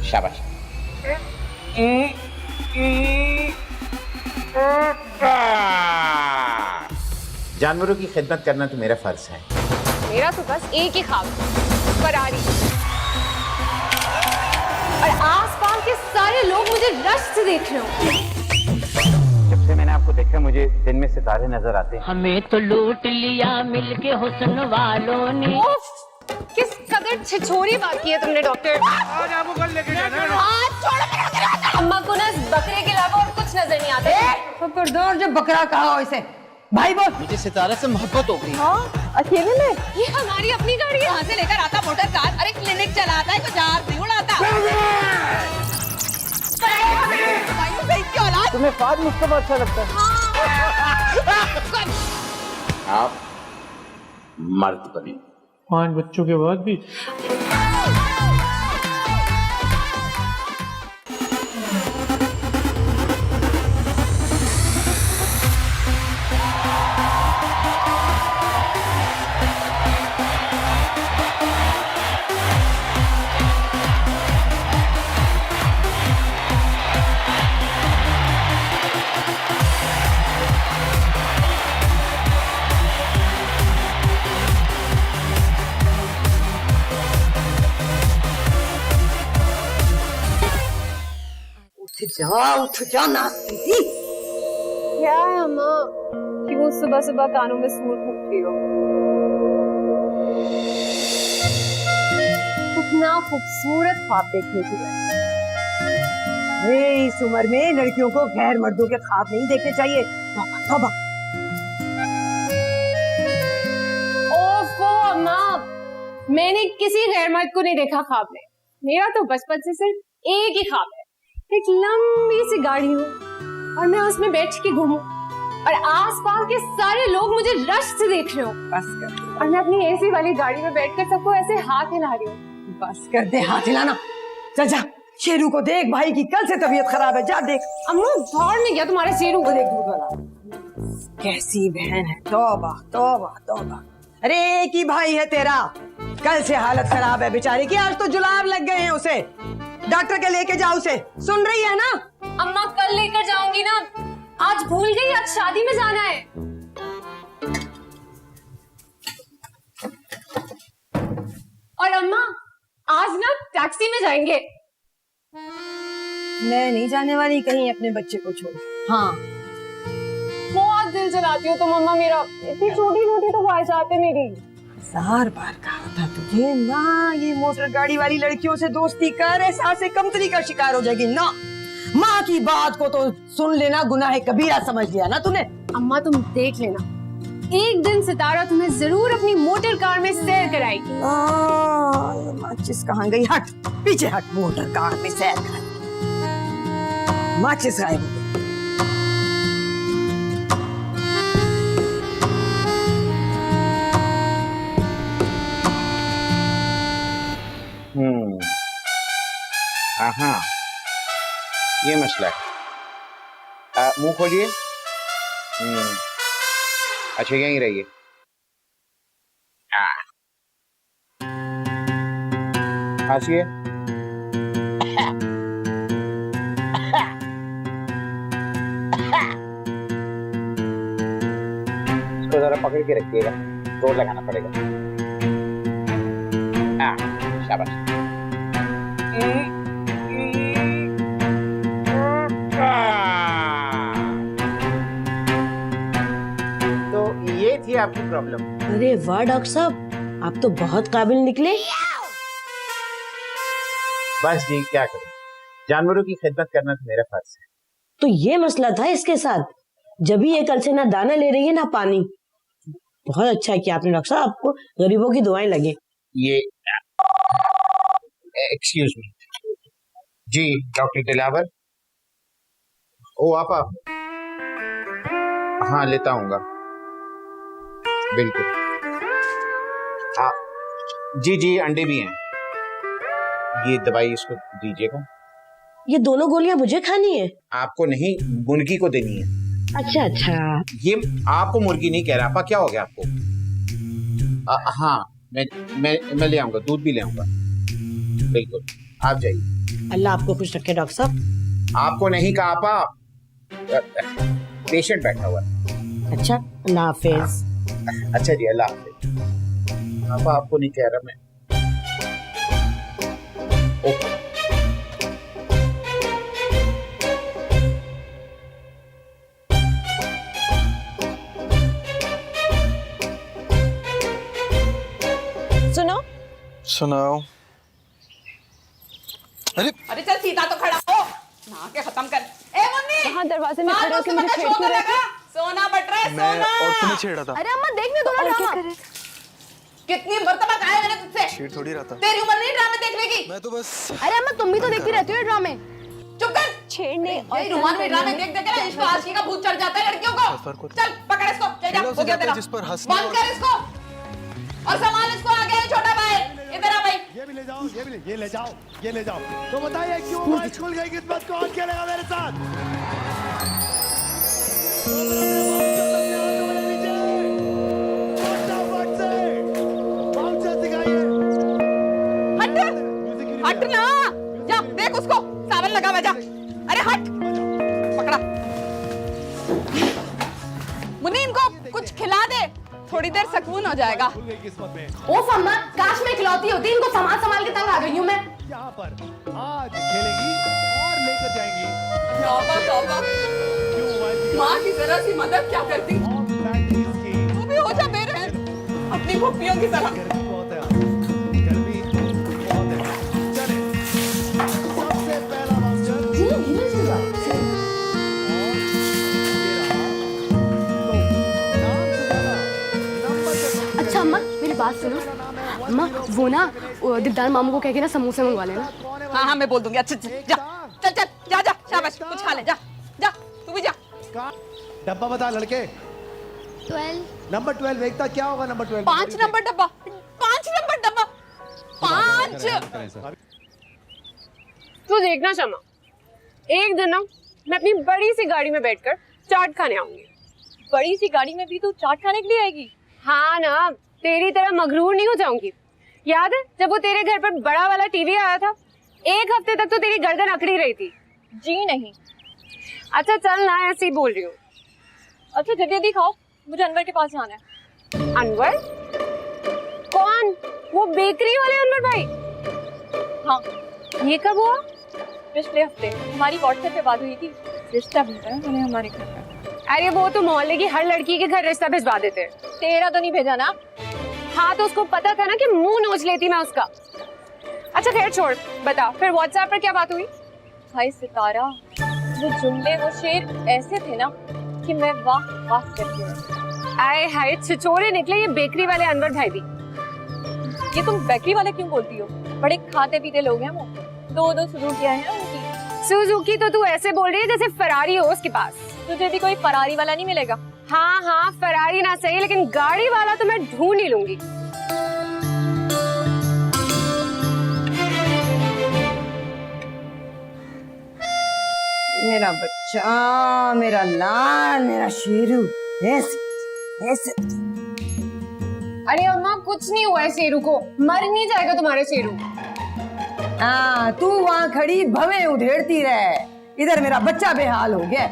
शाबाश। जानवरों की खिदमत करना तो मेरा फर्ज है। मेरा तो बस एक ही ख्वाब, फरारी। और आसपास के सारे लोग मुझे रश से देख रहे हो। जब से मैंने आपको देखा मुझे दिन में सितारे नजर आते हैं। हमें तो लूट लिया मिलके हुस्न वालों ने। किस कदर छिछोरी बात की है तुमने डॉक्टर। आज आपको कल लेके जाना है। आज छोड़ो, अम्मा को ना बकरे के अलावा और कुछ नजर नहीं आता। खबरदार जब बकरा कहा हो इसे। भाई बोल। मुझे सितारे से मोहब्बत हो गई। हाँ, अकेले में? ये हमारी अपनी गाड़ी है। यहाँ से लेकर आता मोटर कार। अरे क्लिनिक चलाता है, कोई जहाज नहीं उड़ाता। तुम्हें फाद मुस्तफा अच्छा लगता है? आप मर्द बने। 5 बच्चों के बाद भी। उठ जा नाचती थी। क्या है अम्मा, क्यों सुबह सुबह कानों में सूर फूकती हो? कितना खूबसूरत ख्वाब देखने की है। इस उम्र में लड़कियों को गैर मर्दों के ख्वाब नहीं देखने चाहिए। तौबा तौबा। ओफो अम्मा, मैंने किसी गैर मर्द को नहीं देखा ख्वाब में। मेरा तो बचपन से सिर्फ एक ही ख्वाब है, एक लंबी सी गाड़ी हो और मैं उसमें बैठ के घूमूं और आसपास के सारे लोग मुझे रश से देख रहे हो। बस कर दे। और मैं अपनी एसी वाली गाड़ी में बैठकर सबको ऐसे हाथ हिला रही हूँ। बस कर दे हाथ हिलाना। चल जा, शेरू को देख, भाई की कल से तबीयत खराब है, जा देख। अम्मा बाहर में गया तुम्हारे शेरू को देख। दूध वाला कैसी बहन है। तौबा तौबा तौबा। अरे एक ही भाई है तेरा, कल से हालत खराब है बेचारी की। आज तो जुलाब लग गए हैं उसे। डॉक्टर के लेके जाओ उसे, सुन रही है ना? अम्मा कल लेकर जाऊंगी ना, आज भूल गई, आज शादी में जाना है। और अम्मा आज ना टैक्सी में जाएंगे। मैं नहीं जाने वाली कहीं अपने बच्चे को छोड़। हाँ बहुत दिल जलाती हो तुम अम्मा मेरा। इतनी छोटी छोटी तो ख्वाहिशात है मेरी। 1000 बार कहा था तुझे ना, ये मोटर गाड़ी वाली लड़कियों से दोस्ती कर, एहसास कमतरी का शिकार हो जाएगी ना। माँ की बात को तो सुन लेना गुनाह कबीरा समझ लिया ना तूने। अम्मा तुम देख लेना, एक दिन सितारा तुम्हें जरूर अपनी मोटर कार में सैर कराएगी। माचिस कहाँ गई? हट पीछे हट। मोटर कार में सैर कराएगी, माचिस गायब हो गई। हाँ, ये मसला है। मुंह खोलिए। अच्छा यहीं रहिए। खांसिए। इसको जरा पकड़ के रखिएगा, जोर लगाना पड़ेगा। शाबाश। तो ये थी आपकी प्रॉब्लम। अरे वाह डॉक्टर साहब, आप तो बहुत काबिल निकले। बस जी क्या करें, जानवरों की खिदमत करना तो मेरा फर्ज है। तो ये मसला था इसके साथ, जब भी ये कल से ना दाना ले रही है ना पानी। बहुत अच्छा किया आपने डॉक्टर साहब, आपको गरीबों की दुआएं लगे। ये एक्सक्यूज मी जी, डॉक्टर दिलावर। ओ आप हाँ लेता हूँगा, बिल्कुल। हाँ जी जी, अंडे भी हैं। ये दवाई इसको दीजिएगा। ये दोनों गोलियां मुझे खानी है? आपको नहीं, मुर्गी को देनी है। अच्छा अच्छा। ये आपको मुर्गी नहीं कह रहा। आपा क्या हो गया आपको? हाँ मैं ले आऊंगा, दूध भी ले आऊंगा, बिल्कुल। आप जाइए। अल्लाह आपको खुश रखे डॉक्टर साहब। आपको नहीं कहा आपा, पेशेंट बैठा हुआ है। अच्छा, अल्लाह हाफिज। अच्छा जी, अल्लाह हाफिज। आपा आपको नहीं कह रहा मैं। ओके। सुनो। सुनाओ। अरे अरे चल सीधा तो खड़ा हो, नहा के खत्म कर। ए मुन्नी, हाँ, दरवाजे में बाहर खड़े होके उसके मुझे मतलब छेड़ शोर क्यों रहे थे? करेगा? सोना बट रहा है, मैं सोना। और तुम्हें छेड़ा था। अरे अम्मा देखने दो ना ड्रामा। कितनी मर्तबा कहा है मैंने तुझसे, छेड़ थोड़ी रहा था। तेरी उम्र नहीं ड्रामे देखने की। मैं तो बस। अरे अम्मा तुम भी तो देखती रहती हो ड्रामे। चुप कर। छेड़ने और यही रुमाल में ड्रामे देख देख के ना इश्क आशिकी का भूत चढ़ जाता है लड़कियों को। चल पकड़ इसको, चल जा, हो गया तेरा। जिस पर हंसना बंद कर इसको और संभाल इसको, आगे है छोटा भाई। इधर आ भाई। ये भी ले जाओ, ये भी ये ले जाओ, ये ले जाओ। तो बताइए क्यों मैच खुल गई किस्मत, कौन खेलेगा मेरे साथ? हट ना, जा देख उसको, सावन लगा हुआ, जा। अरे हट, पकड़ा। मुन्नी इनको कुछ खिला दे, थोड़ी देर सुकून हो जाएगा। ओफ अम्मा, काश मैं इकलौती होती, इनको संभाल संभाल के तंग आ गई हूँ मैं। यहाँ पर आज खेलेगी और लेकर जाएंगी। तौबा तौबा, माँ की जरा सी मदद क्या करती। तू भी हो जा मेरे अपनी भुप्पियों की तरह। गर्मी बहुत है, गर्मी बहुत है। चले, सबसे पहला वाउचर अच्छा अम्मा, मेरी बात सुनो। अम्मा, वो ना दिलदार मामू को कह के ना समोसे मंगवा लेना। हाँ हाँ मैं बोल दूंगी। अच्छा जा, चल चल जा जा, शाबाश, कुछ खा ले, जा जा, तू भी जा। डब्बा बता लड़के। 12। नंबर 12 देखता क्या होगा नंबर 12? 5 नंबर डब्बा, 5 नंबर डब्बा, 5। तू देखना शमा, एक दिन ना मैं अपनी बड़ी सी गाड़ी में बैठकर चाट खाने आऊंगी। बड़ी सी गाड़ी में भी तू चाट खाने के लिए आएगी? हाँ ना, तेरी तरह मगरूर नहीं हो जाऊंगी। याद है जब वो तेरे घर पर बड़ा वाला टीवी आया था, एक हफ्ते तक तो तेरी गर्दन अकड़ी रही थी। जी नहीं। अच्छा चल ना, ऐसे ही बोल रही हूँ। अच्छा जल्दी दिखाओ, मुझे अनवर के पास जाना है। अनवर? कौन? वो बेकरी वाले अनवर भाई? हाँ। ये कब हुआ? पिछले हफ्ते हमारी व्हाट्सएप पे बात हुई थी, रिश्ता भेजा है उन्हें हमारे घर पर। अरे वो तो मोहल्ले की हर लड़की के घर रिश्ता भिजवा देते हैं। तेरा तो नहीं भेजा ना? हाँ तो उसको पता था ना कि मुंह नोच लेती मैं उसका। अच्छा खैर छोड़, बता फिर व्हाट्सएप पर क्या बात हुई? हाय सितारा, वो जुमले वो शेर ऐसे थे ना कि मैं वाह वाह करती हूँ। आए हाय, छिछोरे निकले ये बेकरी वाले अनवर भाई भी। ये तुम बेकरी वाले क्यों बोलती हो? बड़े खाते पीते लोग हैं वो, दो सुजुकियां हैं उनकी। सुजुकी तो तू ऐसे बोल रही है जैसे फरारी हो उसके पास। तुझे भी कोई फरारी वाला नहीं मिलेगा? हाँ हाँ, फरारी ना सही लेकिन गाड़ी वाला तो मैं ढूंढ ही लूंगी। मेरा बच्चा, मेरा लाल, मेरा शेरू, ऐसे ऐसे। अरे अम्मा कुछ नहीं हुआ है शेरू को, मर नहीं जाएगा तुम्हारे शेरू। हाँ तू वहाँ खड़ी भवें उधेड़ती रहे, इधर मेरा बच्चा बेहाल हो गया।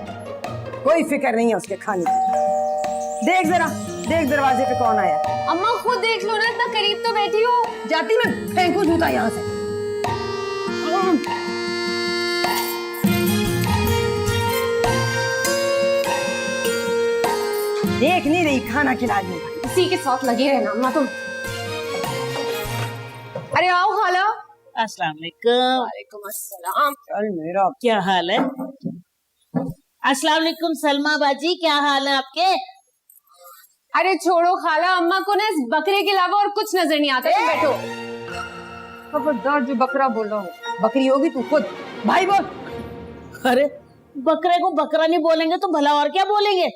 कोई फिक्र नहीं है उसके खाने की। देख जरा, देख दरवाजे पे कौन आया। अम्मा खुद देख लो ना, इतना करीब तो बैठी हो। जाती मैं फेंकू जूता यहाँ से। देख नहीं रही, खाना खिला दी। इसी के साथ लगे रहना अम्मा तुम। अरे आओ खाला। अस्सलाम वालेकुम। वालेकुम अस्सलाम। चल मेरा क्या हाल है? अस्सलाम वालेकुम सलमा बाजी, क्या हाल है आपके? अरे छोड़ो खाला, अम्मा को ना इस बकरे के अलावा और कुछ नजर नहीं आता। तुम बैठो। खबरदार जो बकरा बोल रहा हूँ, बकरी होगी तू खुद। भाई बोल। अरे बकरे को बकरा नहीं बोलेंगे तो भला और क्या बोलेंगे?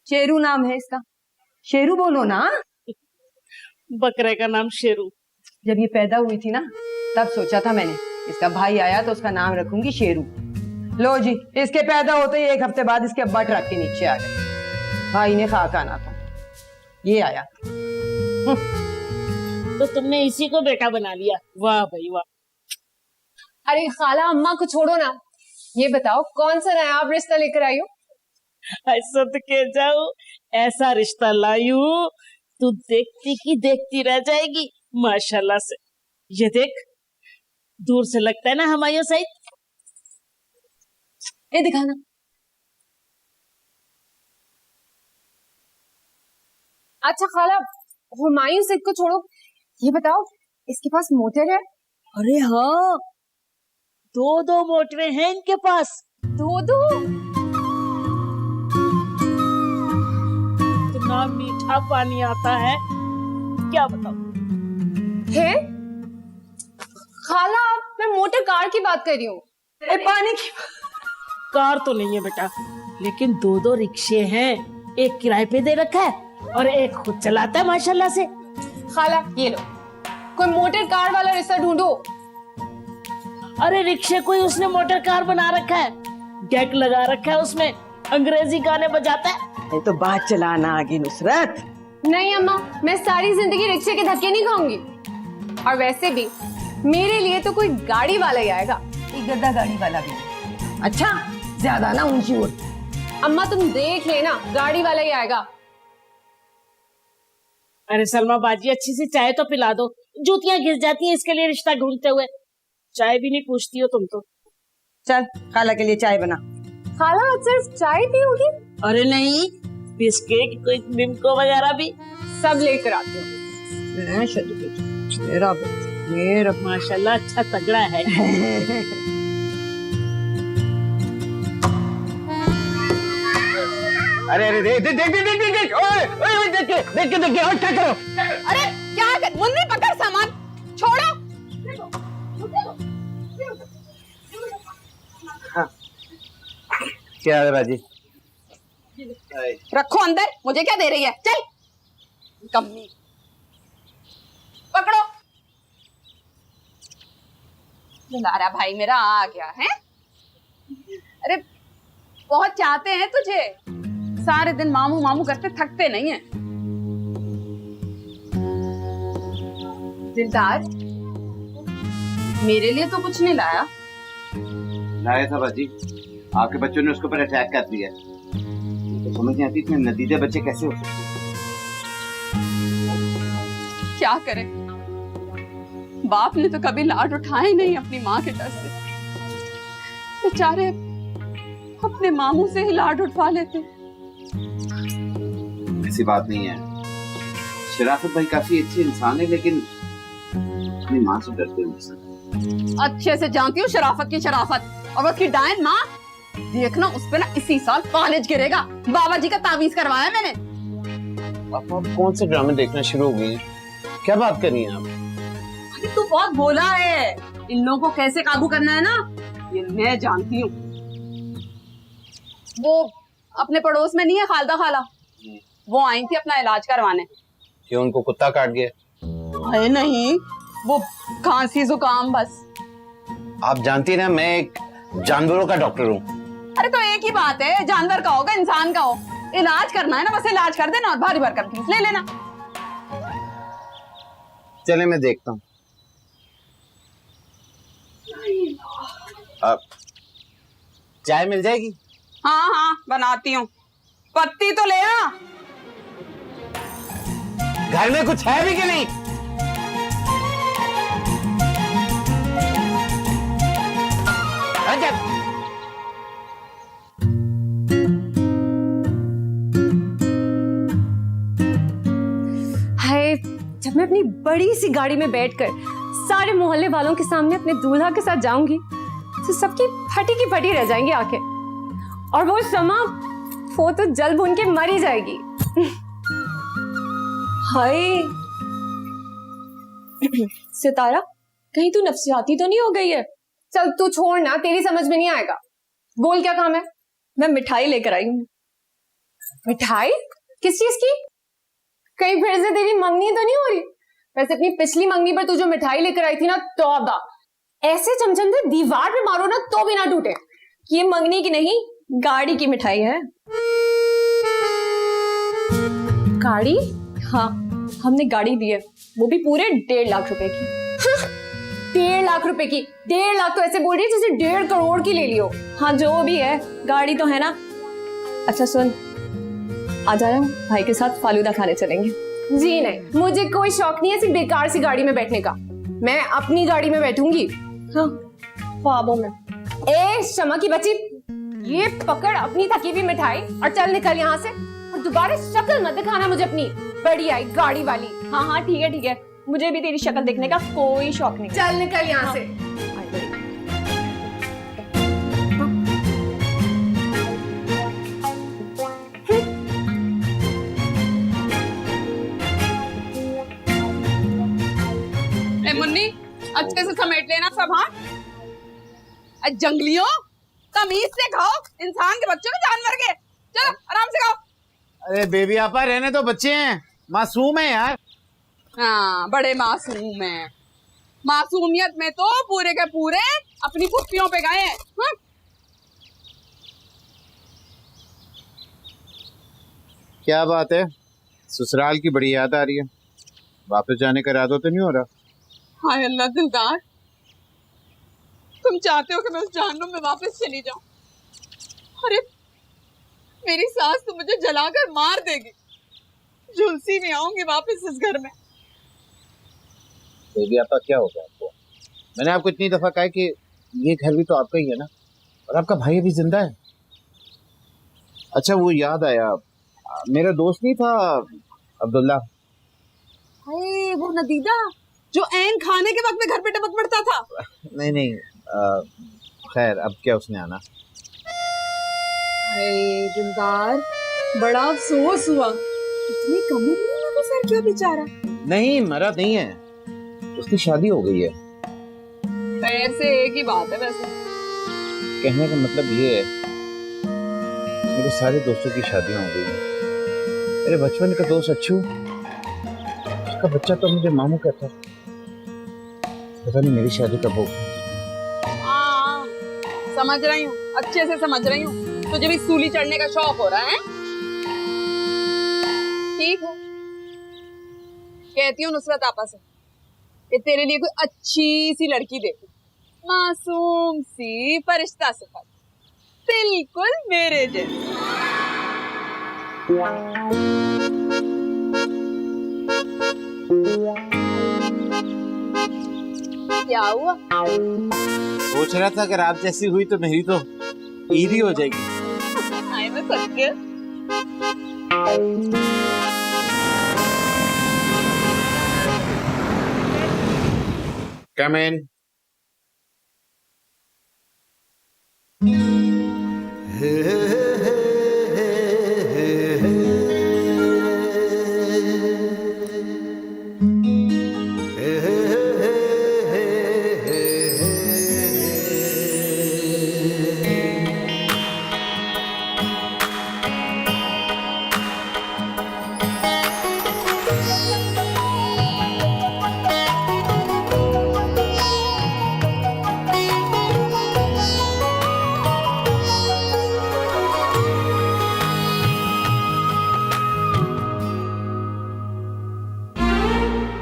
शेरू नाम है इसका, शेरू बोलो ना। बकरे का नाम शेरू। जब ये पैदा हुई थी ना, तब सोचा था मैंने इसका भाई आया तो उसका नाम रखूंगी शेरू। लो जी, इसके पैदा होते ही एक हफ्ते बाद इसके अब्बा ट्रक के नीचे आ गए। भाई ने खाक आना था, ये आया। तो तुमने इसी को बेटा बना लिया। वाह भाई वाह। अरे खाला अम्मा को छोड़ो ना, ये बताओ कौन सा नया आप रिश्ता लेकर आई हो? ऐसा तो के जाओ, ऐसा रिश्ता लाई हूँ तू देखती की देखती रह जाएगी माशाल्लाह से। ये देख, दूर से लगता है ना हमायूं सईद। ये दिखाना। अच्छा खाला, हुमायूं सिद्ध को छोड़ो, ये बताओ इसके पास मोटर है? अरे हाँ, दो मोटरें हैं इनके पास। दो? इतना मीठा पानी आता है, क्या बताऊं। है खाला, मैं मोटर कार की बात कर रही हूँ। पानी की कार तो नहीं है बेटा, लेकिन दो रिक्शे हैं। एक किराए पे दे रखा है और एक खुद चलाता है माशाल्लाह से। खाला ये लो, कोई मोटर कार वाला रिश्ता ढूंढो। अरे रिक्शे को ही उसने मोटर कार बना रखा है, गैक लगा रखा है उसमें, अंग्रेजी गाने बजाता है। ये तो बात चलाना आगे नुसरत। नहीं अम्मा, मैं सारी जिंदगी रिक्शे के धक्के नहीं खाऊंगी। और वैसे भी मेरे लिए तो कोई गाड़ी वाला ही आएगा। एक गद्दा गाड़ी वाला भी। अच्छा, ज्यादा ना ऊंची उड़। अम्मा तुम देख लेना, गाड़ी वाला ही आएगा। अरे सलमा बाजी, अच्छी सी चाय तो पिला दो, जूतियां घिस जाती हैं इसके लिए रिश्ता ढूंढते हुए। चाय भी नहीं पूछती हो तुम तो। चल खाला के लिए चाय बना। खाला आज सिर्फ चाय पी होगी? अरे नहीं, बिस्किट, कोई निम्को वगैरह भी सब लेकर आती हूँ। मेरा माशाल्लाह अच्छा तगड़ा है। अरे अरे देख देख देख देख देख देख, ओए ओए देख के देख के देख के, और क्या करो? अरे क्या कर, मुन्नी पकड़ सामान, छोड़ो। क्या है बाजी? रखो अंदर, मुझे क्या दे रही है? चल कम्मी, पकड़ो। दुलारा भाई मेरा आ गया है। अरे बहुत चाहते हैं तुझे, सारे दिन मामू मामू करते थकते नहीं है। दिलदार, मेरे लिए तो कुछ नहीं लाया। लाया था बाजी, आपके बच्चों ने उसके ऊपर अटैक कर दिया। तो समझ नहीं आती इतने नदीदे बच्चे कैसे हो सकते। क्या करे, बाप ने तो कभी लाड उठाए नहीं अपनी माँ के डर से। बेचारे अपने मामू से ही लाड उठवा लेते। ऐसी बात नहीं है, शराफत भाई काफी अच्छी इंसान है, लेकिन अपनी माँ से डरते हैं। अच्छे से जानती हूँ शराफत की शराफत, और उसकी डायन माँ। देखना उस पे ना इसी साल कॉलेज गिरेगा। बाबा जी का तावीज करवाया मैंने। आप कौन से ड्रामे देखना शुरू हो गए हैं? क्या बात कर रही हैं आप? अरे तू बहुत भोला है, इन लोगों को कैसे काबू करना है ना, ये मैं जानती हूँ। वो अपने पड़ोस में नहीं है खालदा खाला, वो आई थी अपना इलाज करवाने। क्यों, उनको कुत्ता काट गया? अरे नहीं, वो खांसी जुकाम बस। आप जानती हैं ना, मैं एक जानवरों का डॉक्टर हूँ। अरे तो एक ही बात है, जानवर का होगा इंसान का हो, इलाज करना है ना, बस इलाज कर देना और भारी भरकम फीस ले लेना। चले मैं देखता हूँ। अब चाय मिल जाएगी? हाँ हाँ बनाती हूँ, पत्ती तो ले आ। घर में कुछ है भी कि नहीं? अच्छा। हाय, जब मैं अपनी बड़ी सी गाड़ी में बैठकर सारे मोहल्ले वालों के सामने अपने दूल्हा के साथ जाऊंगी तो सबकी फटी की फटी रह जाएंगी आंखें, और वो समा, वो तो जल भून के मर ही जाएगी। हाय सितारा, कहीं तू नफसियाती तो नहीं हो गई है? चल तू छोड़ ना, तेरी समझ में नहीं आएगा। बोल क्या काम है? मैं मिठाई लेकर आई हूँ। मिठाई? किस चीज की? कहीं फिर से तेरी मंगनी तो नहीं हो रही? वैसे अपनी पिछली मंगनी पर तू जो मिठाई लेकर आई थी ना, तौबा, ऐसे चमचम से दीवार पे मारो ना तो भी ना टूटे। ये मंगनी की नहीं, गाड़ी की मिठाई है। गाड़ी? हाँ, हमने गाड़ी दी है, वो भी पूरे 1.5 लाख रुपए की। 1.5 लाख रुपए की। 1.5 लाख तो ऐसे बोल रही है जैसे 1.5 करोड़ की ले लियो। हाँ जो भी है, गाड़ी तो है ना। अच्छा सुन, आ जा रहा हूँ, भाई के साथ फालूदा खाने चलेंगे। जी नहीं, मुझे कोई शौक नहीं है ऐसी बेकार सी गाड़ी में बैठने का। मैं अपनी गाड़ी में बैठूंगी। हाँ ख्वाबों में। ए शमा की बच्ची, ये पकड़ अपनी थकी हुई मिठाई और चल निकल यहाँ से। और दोबारा शक्ल मत दिखाना मुझे अपनी बड़ी आई गाड़ी वाली। हाँ हाँ ठीक है ठीक है, मुझे भी तेरी शक्ल देखने का कोई शौक नहीं। चल निकल यहाँ से। ए मुन्नी, अच्छे से समेट लेना सब। हाँ जंगलियों, तमीज से खाओ, इंसान के बच्चों के जानवर के। चलो आराम से खाओ। अरे बेबी आपा, रहने तो बच्चे हैं, मासूम है यार। हाँ बड़े मासूम हैं। मासूमियत में तो पूरे के पूरे अपनी पुप्पियों पे गए हैं। हाँ? क्या बात है, ससुराल की बड़ी याद आ रही है। वापस जाने का इरादा तो नहीं हो रहा? हाय अल्लाह दिलदार, तुम चाहते हो कि मैं उस जहन्नुम में वापस चली जाऊं? अरे मेरी सास तो मुझे जलाकर मार देगी। झुलसी में आऊंगी वापस इस घर में। बेबी आपा क्या हो गया आपको? मैंने आपको इतनी दफा कहा कि ये घर भी तो आपका ही है ना, और आपका भाई अभी जिंदा है। अच्छा वो याद आया, मेरा दोस्त नहीं था अब्दुल्ला? अरे वो नदीदा जो ऐन खाने के वक्त में घर पे टपक पड़ता था। नहीं नहीं, खैर अब क्या उसने आना। अरे दिलदार, बड़ा अफसोस हुआ। इतनी कम उम्र में गुजर गया बेचारा। नहीं मरा नहीं है, उसकी शादी हो गई है। खैर से एक ही बात है वैसे। कहने का मतलब ये है, मेरे सारे दोस्तों की शादियां हो गई हैं। मेरे बचपन का दोस्त अच्छू, उसका बच्चा तो मुझे मामू कहता। पता नहीं मेरी शादी कब होगी। हाँ समझ रही हूँ, अच्छे से समझ रही हूँ। तुझे भी सूली चढ़ने का शौक हो रहा है? ठीक है, कहती हूँ नुसरत आपा से कि तेरे लिए कोई अच्छी सी लड़की देखूं, मासूम सी, फरिश्ता सिफत, बिल्कुल मेरे जैसी। क्या हुआ? सोच रहा था अगर आप जैसी हुई तो मेरी तो ईद ही हो जाएगी। हाय मैं सत्य। Come in.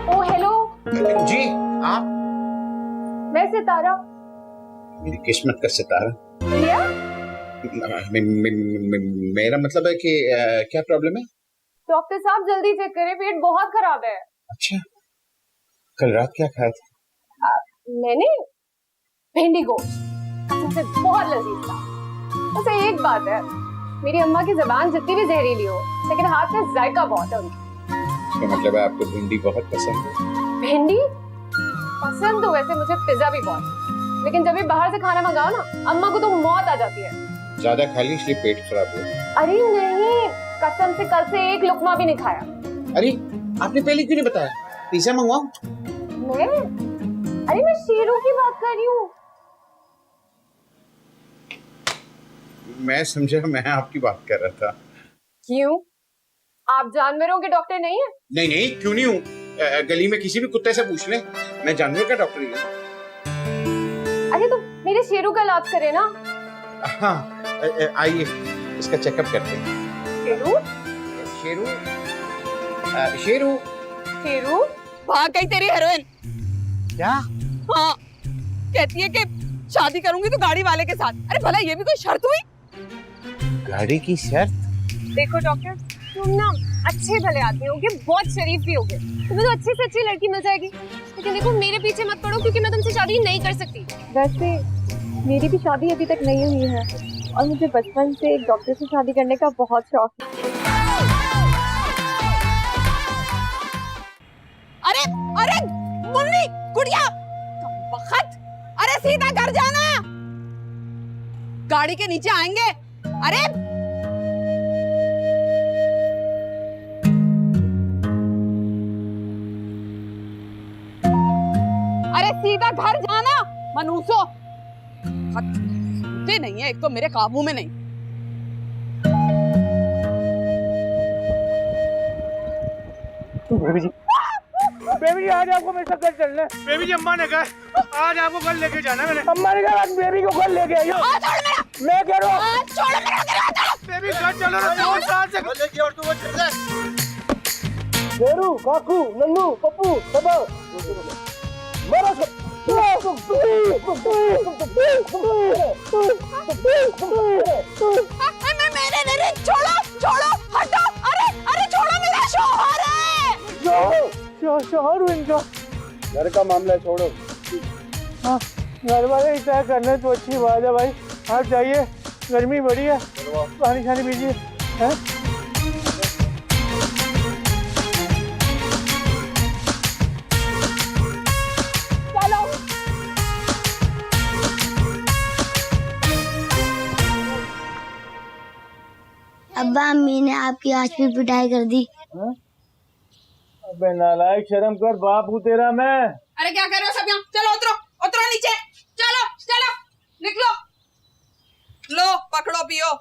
ओ हेलो, जी आप? मैं सितारा। मेरी किस्मत का सितारा। भैया मेरा मतलब है कि क्या प्रॉब्लम है? डॉक्टर साहब जल्दी चेक करें, पेट बहुत खराब है। अच्छा, कल रात क्या खाया था? मैंने भिंडी गोश्त, कसम से बहुत लजीज था। वैसे एक बात है, मेरी अम्मा की जबान जितनी भी जहरीली हो, लेकिन हाथ में जायका बहुत है उनकी। इसका मतलब है आपको भिंडी बहुत पसंद है? भिंडी पसंद तो वैसे मुझे पिज्जा भी बहुत है, लेकिन जब भी बाहर से खाना मंगाओ ना, अम्मा को तो मौत आ जाती है। ज्यादा खा ली इसलिए पेट खराब हुआ? अरे नहीं, कसम से कल से एक लुकमा भी नहीं खाया। अरे आपने पहले क्यों नहीं बताया? पिज्जा मंगवाऊं? अरे मैं शेरों की बात कर रही हूँ। मैं समझा मैं आपकी बात कर रहा था। क्यों? आप जानवरों के डॉक्टर नहीं हैं? नहीं नहीं, क्यों नहीं हूँ। गली में किसी भी कुत्ते से पूछ ले, मैं जानवर का डॉक्टर ही हूँ। अरे तो मेरे शेरों का इलाज करे ना। हाँ आइए इसका चेकअप करते हैं। शेरू शेरू शेरू शेरू भाग गई तेरी हेरोइन। क्या? हाँ कहती है कि शादी करूंगी तो गाड़ी वाले के साथ। अरे भला ये भी कोई शर्त हुई? गाड़ी की शर्त? देखो डॉक्टर, तुम ना अच्छे भले आदमी होगे, बहुत शरीफ भी होगे, तुम्हें तो अच्छी से अच्छी लड़की मिल जाएगी, लेकिन देखो मेरे पीछे मत पड़ो क्योंकि मैं तुमसे शादी नहीं कर सकती। वैसे मेरी भी शादी अभी तक नहीं हुई है और मुझे बचपन से एक डॉक्टर से शादी करने का बहुत शौक है। अरे अरे मुन्नी गुड़िया, वक्त, अरे सीधा घर जाना, गाड़ी के नीचे आएंगे। अरे अरे सीधा घर जाना मनूसो। सुनते नहीं है, एक तो मेरे काबू में नहीं। बेबी जी आज आपको मेरे साथ घर चलना है। बेबी जी अम्मा ने कहा आज आपको घर लेके जाना है। मैंने अम्मा ने कहा आज बेबी को घर लेके आइयो। मैं कह रहा हूँ बेबी घर चलो ना, 2 साल से घर लेके और तू वो चल ले। शेरू, काकू, नन्नू, पप्पू, सबा मारो मेरे छोड़ो छोड़ो, हटो। अरे अरे छोड़ो, मेरा शौहर है। शोहर इनका घर का मामला छोड़ो। हाँ, घर वाले ही तय करने तो अच्छी बात है भाई। आप जाइए, गर्मी बड़ी है, पानी शानी पीजिए। चलो अब्बा अम्मी ने आपकी आज भी पिटाई कर दी। अबे नालायक, शर्म कर, बाप हूँ तेरा मैं। अरे क्या कर रहे हो सब यहाँ? चलो उतरो उतरो नीचे, चलो चलो निकलो, लो पकड़ो पियो।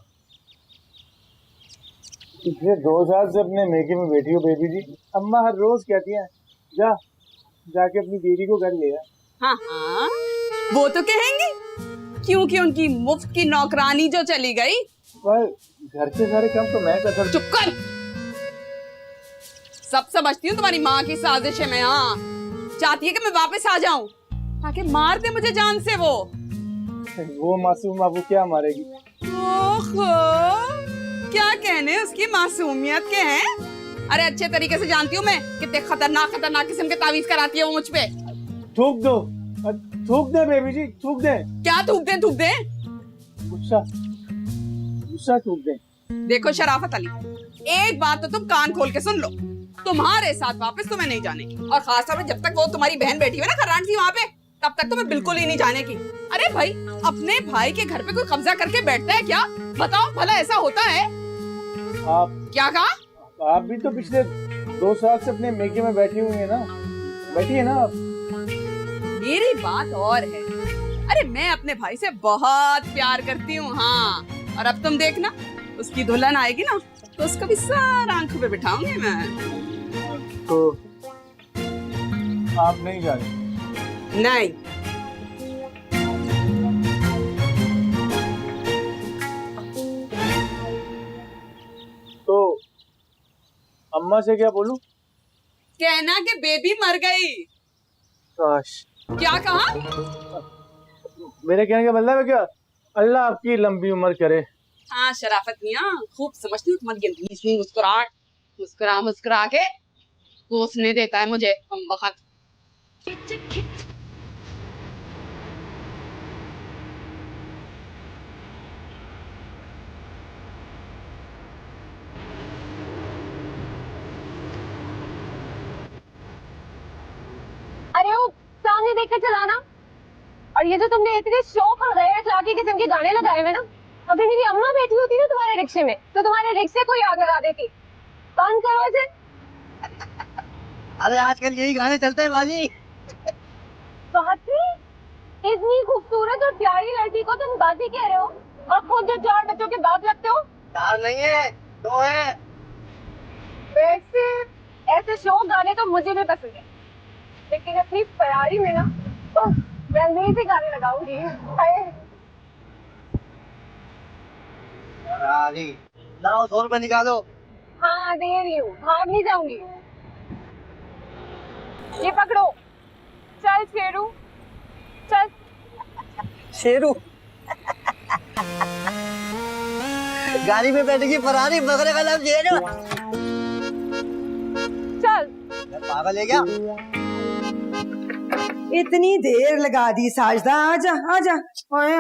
पिछले 2 साल से अपने मेके में बैठी हो बेबी जी। अम्मा हर रोज कहती हैं जाके अपनी बेबी को घर ले आ। हाँ हाँ, वो तो कहेंगी क्योंकि उनकी मुफ्त की नौकरानी जो चली गई। पर घर के सारे काम तो मैं करता। चुप कर, सब समझती हूँ तुम्हारी माँ की साजिश है। मैं हाँ चाहती है कि मैं वापस आ जाऊं ताकि मार दे मुझे जान से। वो मासूम बाबू क्या मारेगी? ओहो, क्या कहने उसकी मासूमियत के हैं। अरे अच्छे तरीके से जानती हूँ मैं कितने खतरनाक खतरनाक किस्म के तावीज कराती है वो मुझ पे। थूक दो, थूक दे बेबी जी, थूक दे। क्या थूक दे? थूक दे गुस्सा, गुस्सा थूक दे। देखो शराफत अली, एक बात तो तुम कान खोल के सुन लो, तुम्हारे साथ वापस तुम्हें नहीं जाने की, और खासतौर पे जब तक वो तुम्हारी बहन बैठी है ना खर्राट सी वहाँ पे, तब तक तुम्हें बिल्कुल ही नहीं जाने की। अरे भाई, अपने भाई के घर पे कोई कब्जा करके बैठता है क्या? बताओ भला ऐसा होता है? आप क्या कहा? आप भी तो पिछले 2 साल से अपने मेके में बैठी हुई है ना, बैठी है ना आप। मेरी बात और है। अरे मैं अपने भाई से बहुत प्यार करती हूँ। हाँ, और अब तुम देखना, उसकी दुल्हन आएगी ना तो उसको भी सारा आंखों पे बिठाऊंगी मैं। तो आप नहीं जाने? नहीं। तो अम्मा से क्या बोलूं? कहना कि बेबी मर गई। काश। क्या कहा? मेरे कहने का मतलब है क्या? अल्लाह आपकी लंबी उम्र करे। हाँ शराफत मियाँ, खूब समझती हूँ तुम्हारी गंदी मुस्कुराहट, मुस्कुरा मुस्कुरा के कोसने देता है मुझे हम वक्त। अरे वो सामने देखकर चलाना। और ये जो तुमने इतने शौक और गैर अखलाकी किस्म के गाने लगाए हुए ना, अभी मेरी अम्मा बैठी होती ना तुम्हारे रिक्शे में तो तुम्हारे रिक्शे को ही आग लगा देती। बंद करो इसे। अरे आजकल यही गाने चलते हैं बाजी। बाजी? इतनी खूबसूरत और प्यारी लड़की को तुम बाजी कह रहे हो और खुद जो 4 बच्चों के बाप लगते हो। 4 नहीं है, 2 है। वैसे ऐसे शौक गाने तो मुझे भी पसंद है, लेकिन अपनी प्यारी में ना तो मैं अंग्रेजी गाने लगाऊंगी। लाओ 100 रुपए निकालो। हाँ दे रही हूँ, भाग नहीं जाऊंगी। ये पकड़ो, चल शेरू चल। शेरू। गाड़ी में बैठ के फरारी बकरे का नाम शेरू। चल पागल है क्या? इतनी देर लगा दी साजदा, आजा आजा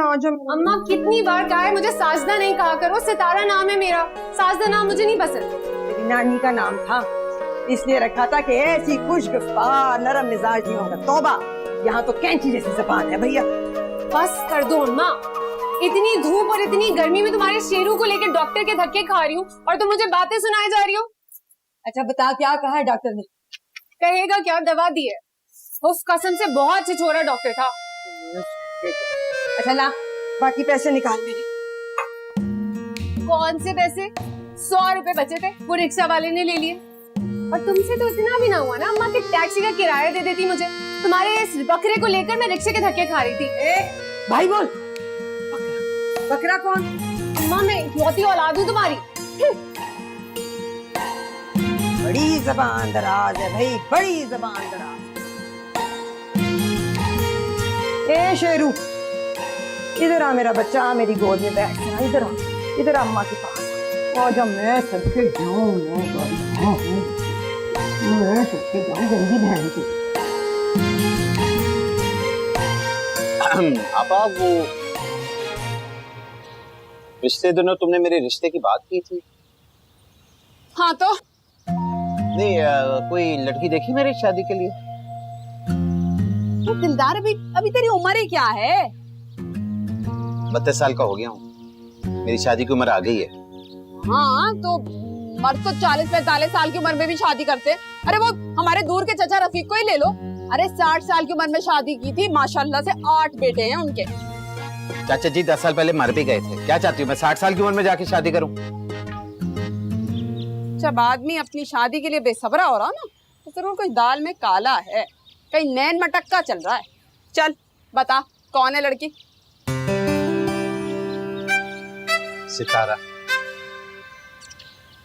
आजा। अम्मा कितनी बार कहा है मुझे साजदा नहीं कहा करो, सितारा नाम है मेरा, साजदा नाम मुझे नहीं पसंद। मेरी नानी का नाम था, इसलिए रखा था कि ऐसी खुशगफ्तार नरम मिजाजी होगा। तौबा, यहाँ तो कैंची जैसी ज़बान है भैया। बस कर दो अम्मा, इतनी धूप और इतनी गर्मी में तुम्हारे शेरू को लेकर डॉक्टर के धक्के खा रही हूँ और तुम मुझे बातें सुनाए जा रही हो। अच्छा बता, क्या कहा है डॉक्टर ने? कहेगा क्या, दवा दी है। उस कसम से बहुत छिछोरा डॉक्टर था। अच्छा ला, बाकी पैसे निकाल मेरे। कौन से पैसे? 100 रुपए बचे थे, वो रिक्शा वाले ने ले लिए। और तुमसे तो इतना भी ना हुआ ना अम्मा कि टैक्सी का किराया दे देती मुझे। तुम्हारे इस बकरे को लेकर मैं रिक्शे के धक्के खा रही थी। भाई बोल, बकरा कौन? अम्मा मैं इकलौती औलाद हूँ तुम्हारी। बड़ी जबान दराज है भाई, बड़ी जबान दराज। ए शेरू, इधर आ मेरा बच्चा, आ मेरी गोद में बैठ। इधर आ, इधर अम्मा के पास। और जब मैं सबके जाऊँ, मैं सबके जाऊँ गंदी बहन की। आपा वो पिछले दिनों तुमने मेरे रिश्ते की बात की थी। हाँ तो नहीं, कोई लड़की देखी मेरी शादी के लिए? तो दिलदार, अभी तेरी उम्र ही क्या है? 32 साल का हो गया हूँ, मेरी शादी की उम्र आ गई है। हाँ तो मर्द तो 40-45 साल की उम्र में भी शादी करते। अरे वो हमारे दूर के चचा रफीक को ही ले लो। अरे 60 साल की उम्र में शादी की थी, माशाल्लाह से 8 बेटे हैं उनके। चाचा जी 10 साल पहले मर भी गए थे। क्या चाहती हूँ मैं 60 साल की उम्र में जाके शादी करूँ? जब आदमी अपनी शादी के लिए बेसब्रा हो रहा ना, तो जरूर कोई दाल में काला है, कहीं नैन मटक्का चल रहा है। चल बता, कौन है लड़की? सितारा।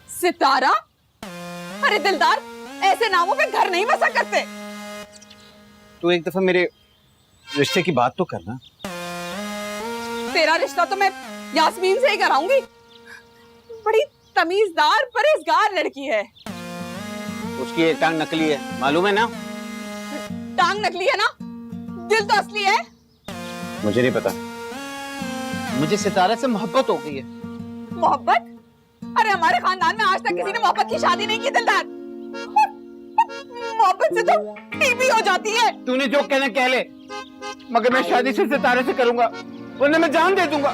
सितारा? अरे दिलदार, ऐसे नामों पे घर नहीं बसा करते। तू एक दफा मेरे रिश्ते की बात तो करना। तेरा रिश्ता तो मैं यास्मीन से ही कराऊंगी। बड़ी तमीजदार परहेजगार लड़की है। उसकी एक टांग नकली है, मालूम है ना? टांग नकली है ना, दिल तो असली है। मुझे नहीं पता, मुझे सितारा से मोहब्बत हो गई है। मोहब्बत? अरे हमारे खानदान में आज तक किसी ने मोहब्बत की शादी नहीं की दिलदार। मोहब्बत से तो टीबी हो जाती है। तूने जो कहना कह ले, मगर मैं शादी से सितारे से करूंगा, वरना मैं जान दे दूंगा।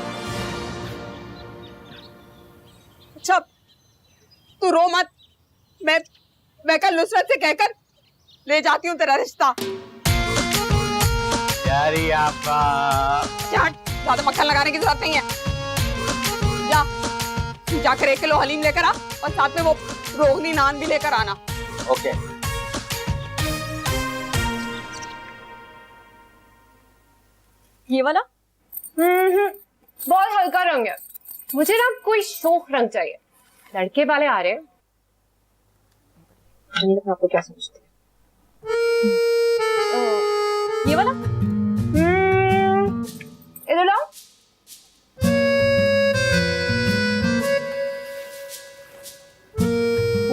अच्छा तू रो मत, मैं कल नुसरत से कहकर ले जाती हूँ तेरा रिश्ता। यारी आपा, ज्यादा मक्खन लगाने की जरूरत नहीं है। जा जाकर 1 किलो हलीम लेकर आ और साथ में वो रोगनी नान भी लेकर आना। ओके। ये वाला? बहुत हल्का रंग है, मुझे ना कोई शौक रंग चाहिए। लड़के वाले आ रहे हैं, आपको क्या समझते हैं? ये वाला? इधर लाओ।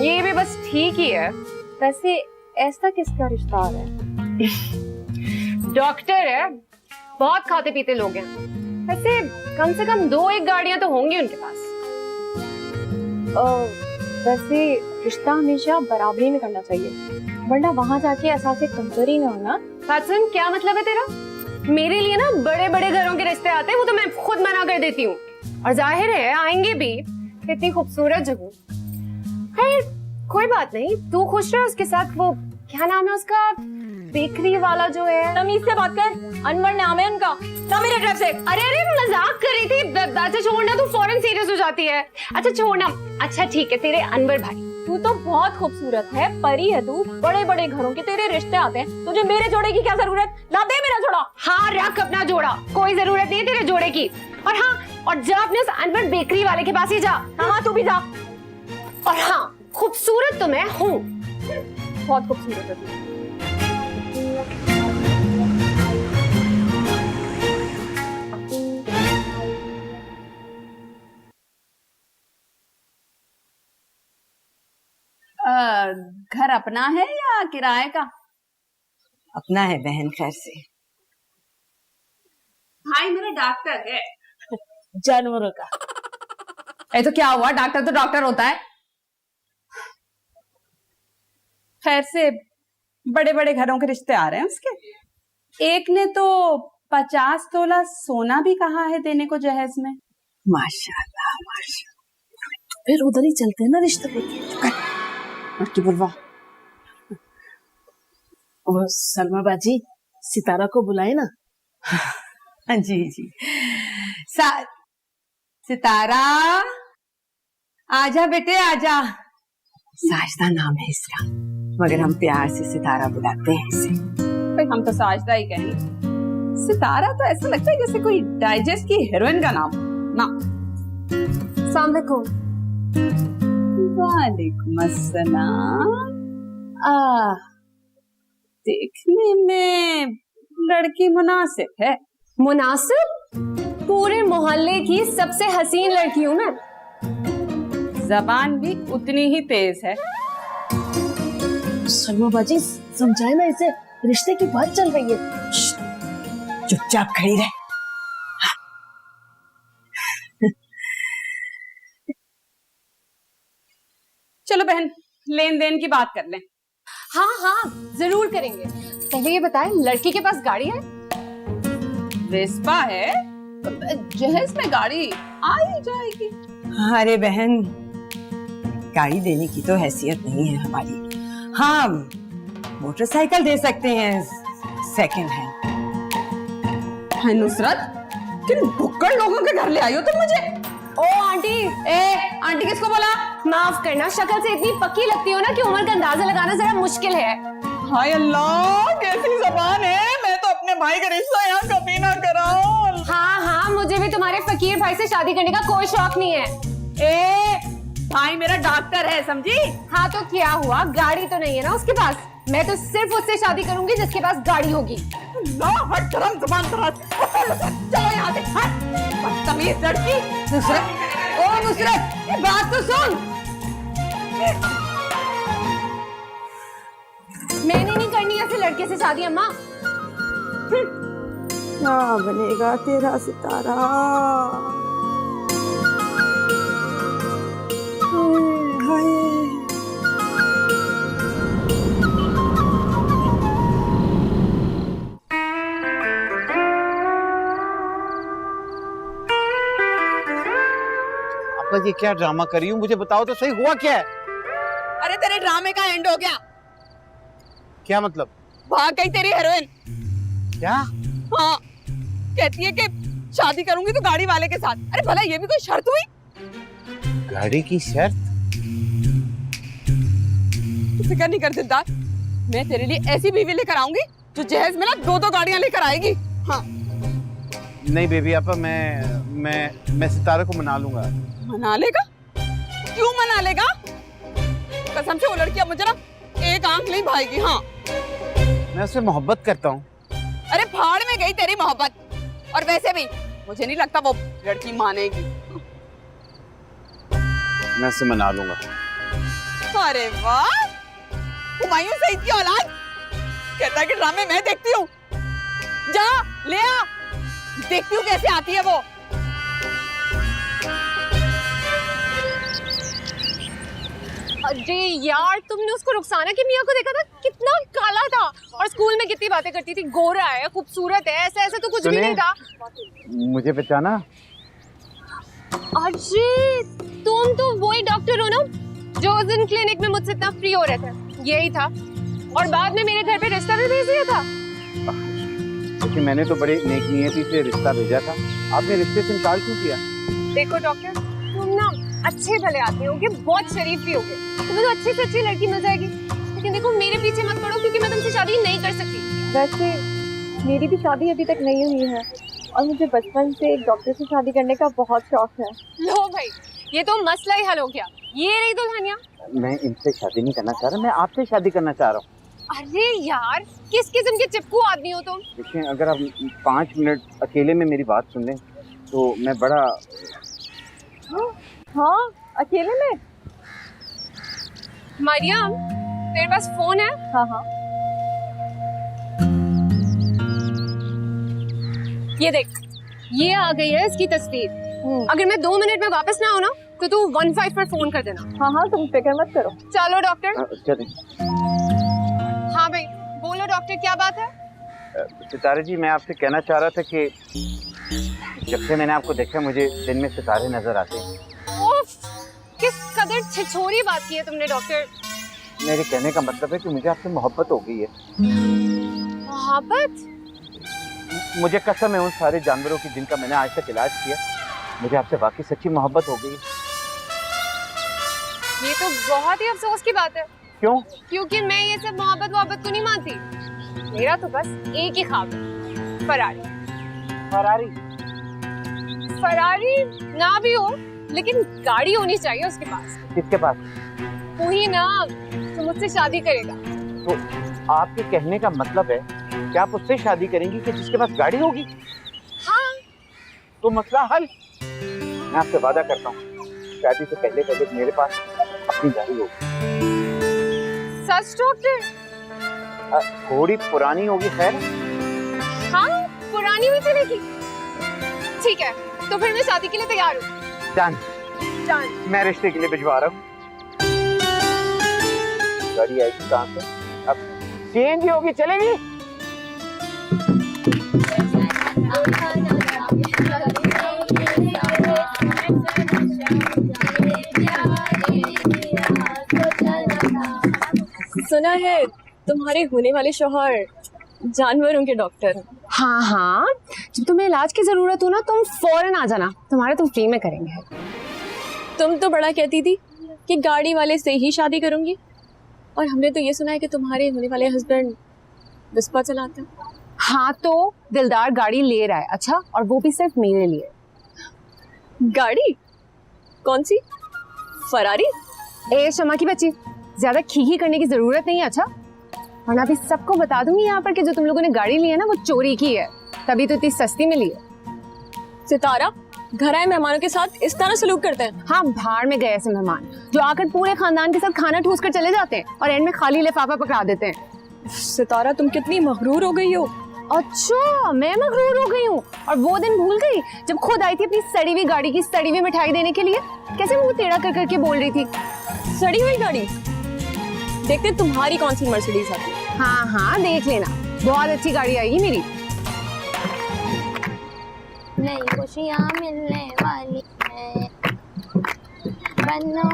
ये भी बस ठीक ही है। वैसे ऐसा किसका रिश्ता आ रहा है? डॉक्टर है, बहुत खाते पीते लोग हैं। वैसे कम से कम 2-1 गाड़ियां तो होंगी उनके पास। वैसे रिश्ता हमेशा बराबरी में करना चाहिए, वरना वहाँ जाके एहसास कमजोरी ना होना। फातिमा, क्या मतलब है तेरा? मेरे लिए ना बड़े बड़े घरों के रिश्ते आते हैं, वो तो मैं खुद मना कर देती हूँ, और जाहिर है आएंगे भी। इतनी खूबसूरत जगह। खैर कोई बात नहीं, तू खुश रह उसके साथ। वो क्या नाम है उसका, बेकरी वाला जो है? तमीज से बात कर, अनवर नाम है उनका, ना मेरे तरफ से। अरे मजाक कर रही थी। अच्छा छोड़ना, तू फौरन सीरियस हो जाती है। अच्छा छोड़ना। अच्छा ठीक है, तेरे अनवर भाई। तू तो बहुत खूबसूरत है, परी है तू, बड़े बड़े घरों के तेरे रिश्ते आते हैं, तुझे मेरे जोड़े की क्या जरूरत? ला दे मेरा जोड़ा। हाँ रख अपना जोड़ा, कोई जरूरत नहीं है तेरे जोड़े की। और हाँ, और जा अपने उस अनवर बेकरी वाले के पास ही जा। हाँ तू भी जा। और हाँ, खूबसूरत तो मैं हूँ, बहुत खूबसूरत है तू। घर अपना है या किराए का? अपना है बहन, खैर से। भाई मेरा डॉक्टर है। जानवरों का। ए तो क्या हुआ, डॉक्टर तो डॉक्टर होता है। खैर से बड़े बड़े घरों के रिश्ते आ रहे हैं उसके। एक ने तो 50 तोला सोना भी कहा है देने को जहेज में। माशाल्लाह माशाल्लाह। फिर उधर ही चलते हैं ना रिश्ते लेके। मटकी बुलवा। वो सलमा बाजी सितारा को बुलाए ना। हाँ जी जी। सितारा आजा बेटे आजा। साजदा नाम है इसका, मगर हम प्यार से सितारा बुलाते हैं इसे। भाई हम तो साजदा ही कहेंगे। सितारा तो ऐसा लगता है जैसे कोई डाइजेस्ट की हीरोइन का नाम ना। अस्सलाम वालेकुम। वालेकुम अस्सलाम। देखने में लड़की मुनासिब है। मुनासिब? पूरे मोहल्ले की सबसे हसीन लड़की हूँ मैं। जबान भी उतनी ही तेज है। सलमा बाजी समझाए ना इसे, रिश्ते की बात चल रही है। चुपचाप खड़ी रहे। चलो बहन, लेन देन की बात कर लें। हाँ हाँ जरूर करेंगे। पहले ये बताएं, लड़की के पास गाड़ी है? वेस्पा है, जहेज में गाड़ी आ ही जाएगी। अरे बहन, गाड़ी देने की तो हैसियत नहीं है हमारी। हाँ, मोटरसाइकिल दे सकते हैं, सेकंड हैंड। है नुसरत, किन भुक्कड़ लोगों के घर ले आई हो तुम मुझे। ओ आंटी। आंटी किसको बोला? माफ करना, शक्ल से इतनी पक्की लगती हो ना कि उम्र का अंदाजा लगाना जरा मुश्किल है। हाय अल्लाह, कैसी जबान है। मैं तो अपने भाई का रिश्ता यहाँ कभी ना कराऊं। हाँ हाँ, मुझे भी तुम्हारे फकीर भाई से शादी करने का कोई शौक नहीं है। भाई मेरा डॉक्टर है, समझी? हाँ तो क्या हुआ, गाड़ी तो नहीं है ना उसके पास? मैं तो सिर्फ उससे शादी करूंगी जिसके पास गाड़ी होगी। हट गरम जुबान दराज। चलो यहाँ से हट, बदतमीज लड़की। नुसरत, ओ नुसरत, बात तो सुन। मैंने नहीं करनी ऐसे लड़के से शादी अम्मा। क्या बनेगा तेरा सितारा? आपका ये क्या ड्रामा कर रही हूँ, मुझे बताओ तो सही, हुआ क्या है? अरे तेरे ड्रामे का एंड हो गया। क्या मतलब? भाग गई तेरी हीरोइन। क्या? हाँ, कहती है कि शादी करूंगी तो गाड़ी वाले के साथ। अरे भला ये भी कोई शर्त हुई? गाड़ी की शर्त? तू फिक्र नहीं कर दिलदार, मैं तेरे लिए ऐसी बीवी लेकर आऊंगी जो जहेज में ना 2-2 गाड़ियां लेकर आएगी। हाँ। नहीं बेबी आपा, मैं सितारे को मना लूंगा। मना लेगा? क्यों मना लेगा? कसम से वो लड़की मुझे ना एक आंख नहीं भाएगी। हाँ, मैं उससे मोहब्बत करता हूँ। अरे भाड़ में गई तेरी मोहब्बत। और वैसे भी मुझे नहीं लगता वो लड़की मानेगी। मैं उससे मना लूंगा। अरे वाह, हुमायूं सईद की औलाद। कहता है कि ड्रामे मैं देखती हूँ। जा ले आ, देखती हूँ कैसे आती है वो। अरे यार, तुमने उसको रुखसाना की मियाँ को देखा था? कितना काला था और स्कूल में कितनी बातें करती थी, गोरा है, खूबसूरत है, ऐसा ऐसा तो कुछ भी नहीं था। मुझे पहचाना? अरे तुम तो वही डॉक्टर हो ना जो उस दिन क्लिनिक में मुझसे इतना फ्री हो रहे थे? यही था, और बाद में मेरे घर पे रिश्ता भी भेज दिया था। क्योंकि मैंने तो बड़े नेक नियति से रिश्ता भेजा था, आपने रिश्ते से इनकार क्यों किया? देखो डॉक्टर, तुम ना अच्छे भले आदमी होगे, बहुत शरीफ भी होगे, तुम्हें तो अच्छी से अच्छी लड़की मिल जाएगी। लेकिन देखो मेरे पीछे मत पड़ो, क्योंकि मैं तुमसे शादी नहीं कर सकती। वैसे मेरी भी शादी अभी तक नहीं हुई है और मुझे बचपन से एक डॉक्टर से शादी करने का बहुत शौक है। लो भाई, ये तो मसला ही हल हो गया। ये रही दुल्हनिया। मैं इनसे शादी नहीं करना चाह रहा, मैं आपसे शादी करना चाह रहा हूँ। अरे यार, किस किस्म के चिपकू आदमी हो तुम? देखिए, अगर आप 5 मिनट अकेले में मेरी बात सुन लें तो मैं बड़ा। हाँ, अकेले में? मरियम, तेरे पास फोन है? हाँ हाँ, ये देख। ये आ गई है इसकी तस्वीर। अगर मैं 2 मिनट में वापस ना आऊँ ना तो तू 15 पर फोन कर देना। हाँ हाँ, तुम फिक्र मत करो। चलो डॉक्टर। चलिए। हाँ भाई बोलो डॉक्टर, क्या बात है? सितारे जी, मैं आपसे कहना चाह रहा था कि जब से मैंने आपको देखा मुझे दिन में सितारे नजर आते हैं। उफ, किस कदर छिछोरी बात की है तुमने डॉक्टर। मेरे कहने का मतलब है कि मुझे आपसे मोहब्बत हो गई है। मोहब्बत? मुझे कसम है उन सारे जानवरों की जिनका मैंने आज तक इलाज किया, मुझे आपसे वाकई सच्ची मोहब्बत हो गई। ये तो बहुत ही अफसोस की बात है। क्यों? क्योंकि मैं ये सब मोहब्बत को नहीं मानती। मेरा तो बस एक ही ख्वाब है, फरारी। फरारी? फरारी ना भी हो लेकिन गाड़ी होनी चाहिए उसके पास। किसके पास? वही ना जो मुझसे शादी करेगा। तो आपके कहने का मतलब है कि आप उससे शादी करेंगी कि जिसके पास गाड़ी होगी? हाँ। तो मसला हल। मैं आपसे वादा करता हूँ शादी से पहले पहले मेरे पास अपनी गाड़ी होगी। सच डॉक्टर? थोड़ी पुरानी होगी खैर। हाँ पुरानी भी चलेगी। ठीक है तो फिर मैं शादी के लिए तैयार हूँ। जान जान मैं रिश्ते के लिए भिजवा रहा हूँ। गाड़ी आएगी कहाँ से? अब सीएनजी होगी, चलेगी? सुना है तुम्हारे होने वाले शौहर जानवरों के डॉक्टर हैं। हाँ हाँ, जब तुम्हें इलाज की जरूरत हो ना तुम फौरन आ जाना, तुम्हारा तो फ्री में करेंगे। तुम तो बड़ा कहती थी कि गाड़ी वाले से ही शादी करूंगी, और हमने तो ये सुना है कि तुम्हारे होने वाले हस्बैंड विस्पा चलाते हैं। हाँ तो दिलदार गाड़ी ले रहा है। अच्छा, और वो भी सिर्फ मेरे लिए। गाड़ी? कौन सी? फरारी? ए शमा की बच्ची, ज्यादा खीखी करने की जरूरत नहीं है। अच्छा, वरना अभी सबको बता दूंगी यहाँ पर कि जो तुम लोगों ने गाड़ी ली है ना वो चोरी की है, तभी तो इतनी सस्ती मिली है। सितारा, घर आए मेहमानों के साथ इस तरह सलूक करते हैं? हाँ, बाहर में गए ऐसे मेहमान जो आकर पूरे खानदान के साथ खाना ठूस कर चले जाते हैं और एंड में खाली लिफाफा पकड़ा देते हैं। सितारा, तुम कितनी मगरूर हो गई हो। अच्छा, मैं मगरूर हो गई हूँ और वो दिन भूल गई जब खुद आई थी अपनी सड़ी हुई गाड़ी की सड़ी हुई मिठाई देने के लिए। कैसे मुंह टेढ़ा कर करके बोल रही थी। सड़ी हुई गाड़ी? देखते तुम्हारी कौन सी मर्सिडीज आती है। हाँ हाँ देख लेना, बहुत अच्छी गाड़ी आएगी मेरी। नई खुशियाँ मिलने वाली है, बनो।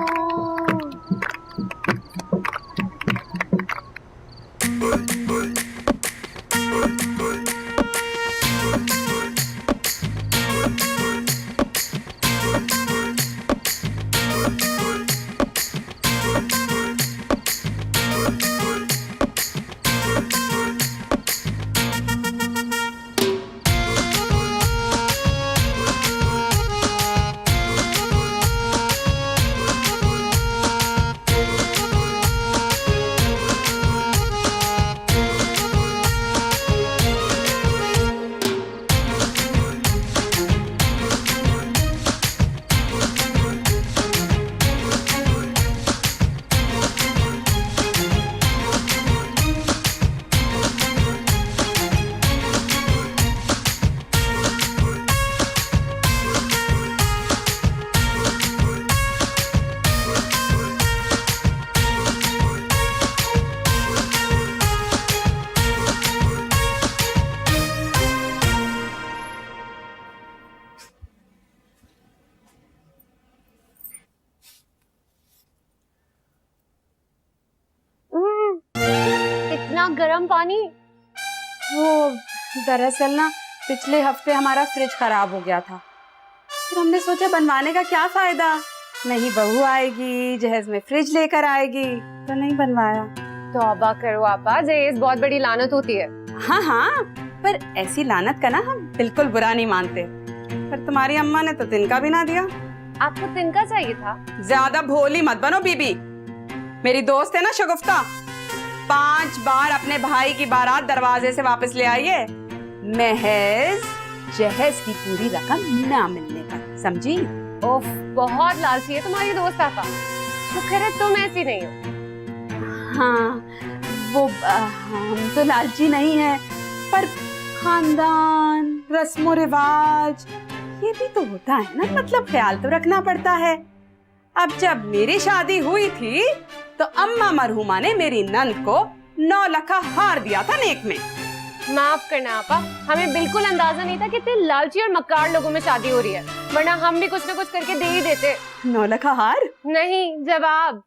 इतना गर्म पानी। वो दरअसल ना पिछले हफ्ते हमारा फ्रिज खराब हो गया था, फिर हमने सोचा बनवाने का क्या फायदा, नहीं बहू आएगी जहेज में फ्रिज लेकर आएगी, तो नहीं बनवाया। तौबा करो आपा, जहेज बहुत बड़ी लानत होती है। हाँ हाँ, पर ऐसी लानत का ना हम बिल्कुल बुरा नहीं मानते, पर तुम्हारी अम्मा ने तो तिनका भी ना दिया। आपको तिनका चाहिए था? ज्यादा भोली मत बनो बीबी। मेरी दोस्त है ना शगुफ्ता, 5 बार अपने भाई की बारात दरवाजे से वापस ले आई है, महज जहेज की पूरी रकम ना मिलने पर, समझी? ओफ, बहुत लालची है तुम्हारी दोस्त आपा। शुक्र है तुम ऐसी नहीं हो। हाँ वो हम तो लालची नहीं है, पर खानदान रस्मो रिवाज ये भी तो होता है ना, मतलब ख्याल तो रखना पड़ता है। अब जब मेरी शादी हुई थी तो अम्मा मरहुमा ने मेरी नंद को 9 लाख हार दिया था नेक में। माफ करना आपा, हमें बिल्कुल अंदाजा नहीं था कि इतने लालची और मक्कार लोगों में शादी हो रही है, वरना हम भी कुछ न कुछ करके दे ही देते। 9 लाख हार? नहीं, जवाब।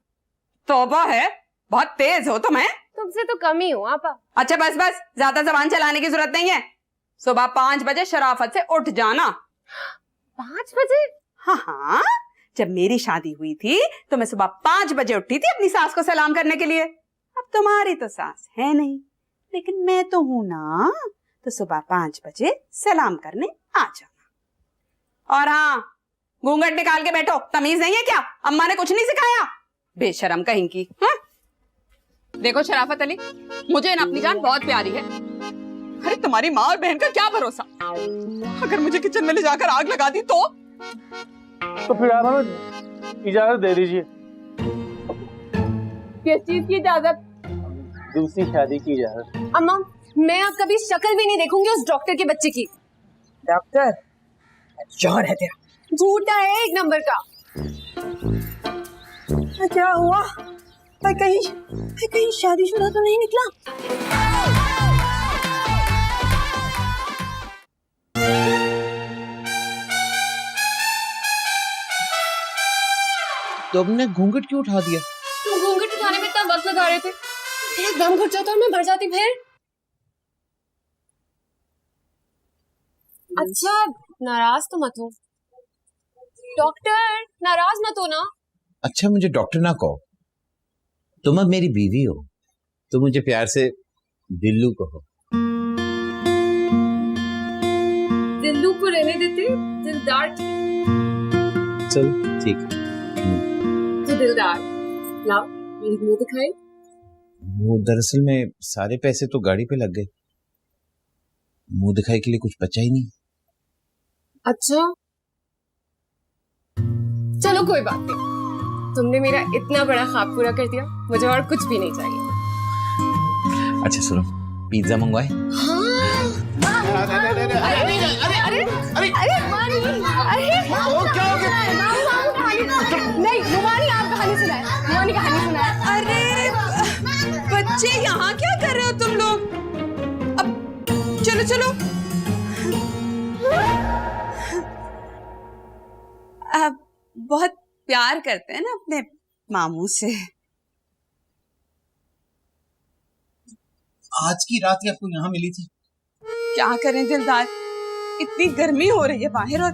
तौबा है, बहुत तेज हो तुम्हें। तुमसे तो कम ही हो आपा। अच्छा बस बस, ज्यादा जबान चलाने की जरूरत नहीं है। सुबह 5 बजे शराफत से उठ जाना। 5 बजे? हाँ हाँ, जब मेरी शादी हुई थी तो मैं सुबह 5 बजे उठी थी अपनी सास को सलाम करने के लिए। अब तुम्हारी तो सास है नहीं, लेकिन मैं तो हूं ना, तो सुबह 5 बजे सलाम करने आ जाना। और हाँ, घूंघट निकाल के बैठो, तमीज नहीं है क्या? अम्मा ने कुछ नहीं सिखाया, बेशरम कहीं की। हाँ? देखो शराफत अली, मुझे ना अपनी जान बहुत प्यारी है। अरे तुम्हारी माँ और बहन का क्या भरोसा, अगर मुझे किचन में ले जाकर आग लगा दी तो फिर आप हमें इजाजत दे दीजिए। किस चीज की इजाजत? दूसरी शादी की इजाजत। अम्मा, मैं अब कभी शक्ल भी नहीं देखूंगी उस डॉक्टर के बच्चे की। डॉक्टर जोर है तेरा। झूठा है एक नंबर का। क्या हुआ? कहीं शादीशुदा तो नहीं निकला? तो हमने घूंघट क्यों उठा दिया? तुम घूंघट उठाने में इतना वक्त लगा रहे थे, मेरा दम घुट जाता और मैं मर जाती फिर। अच्छा नाराज तो मत हो डॉक्टर, नाराज मत हो ना। अच्छा मुझे डॉक्टर ना कहो, तुम अब मेरी बीवी हो, तो मुझे प्यार से दिल्लू कहो। दिल्लू को रहने देते, दिलदार। चल ठीक है। तो दिलदार लाओ मेरी मुंह दिखाए। वो दरअसल में सारे पैसे तो गाड़ी पे लग गए, मुंह दिखाई के लिए कुछ बचा ही नहीं। अच्छा चलो कोई बात नहीं, तुमने मेरा इतना बड़ा ख्वाब पूरा कर दिया, मुझे और कुछ भी नहीं चाहिए। अच्छा सुनो, पिज्जा मंगवाए? नहीं मुमानी, आप कहानी सुनाए, मुमानी कहानी सुनाए। अरे बच्चे यहाँ क्या कर रहे हो तुम लोग? अब चलो चलो। अब बहुत प्यार करते हैं ना अपने मामू से। आज की रात ही आपको यहाँ मिली थी? क्या करें दिलदार, इतनी गर्मी हो रही है बाहर, और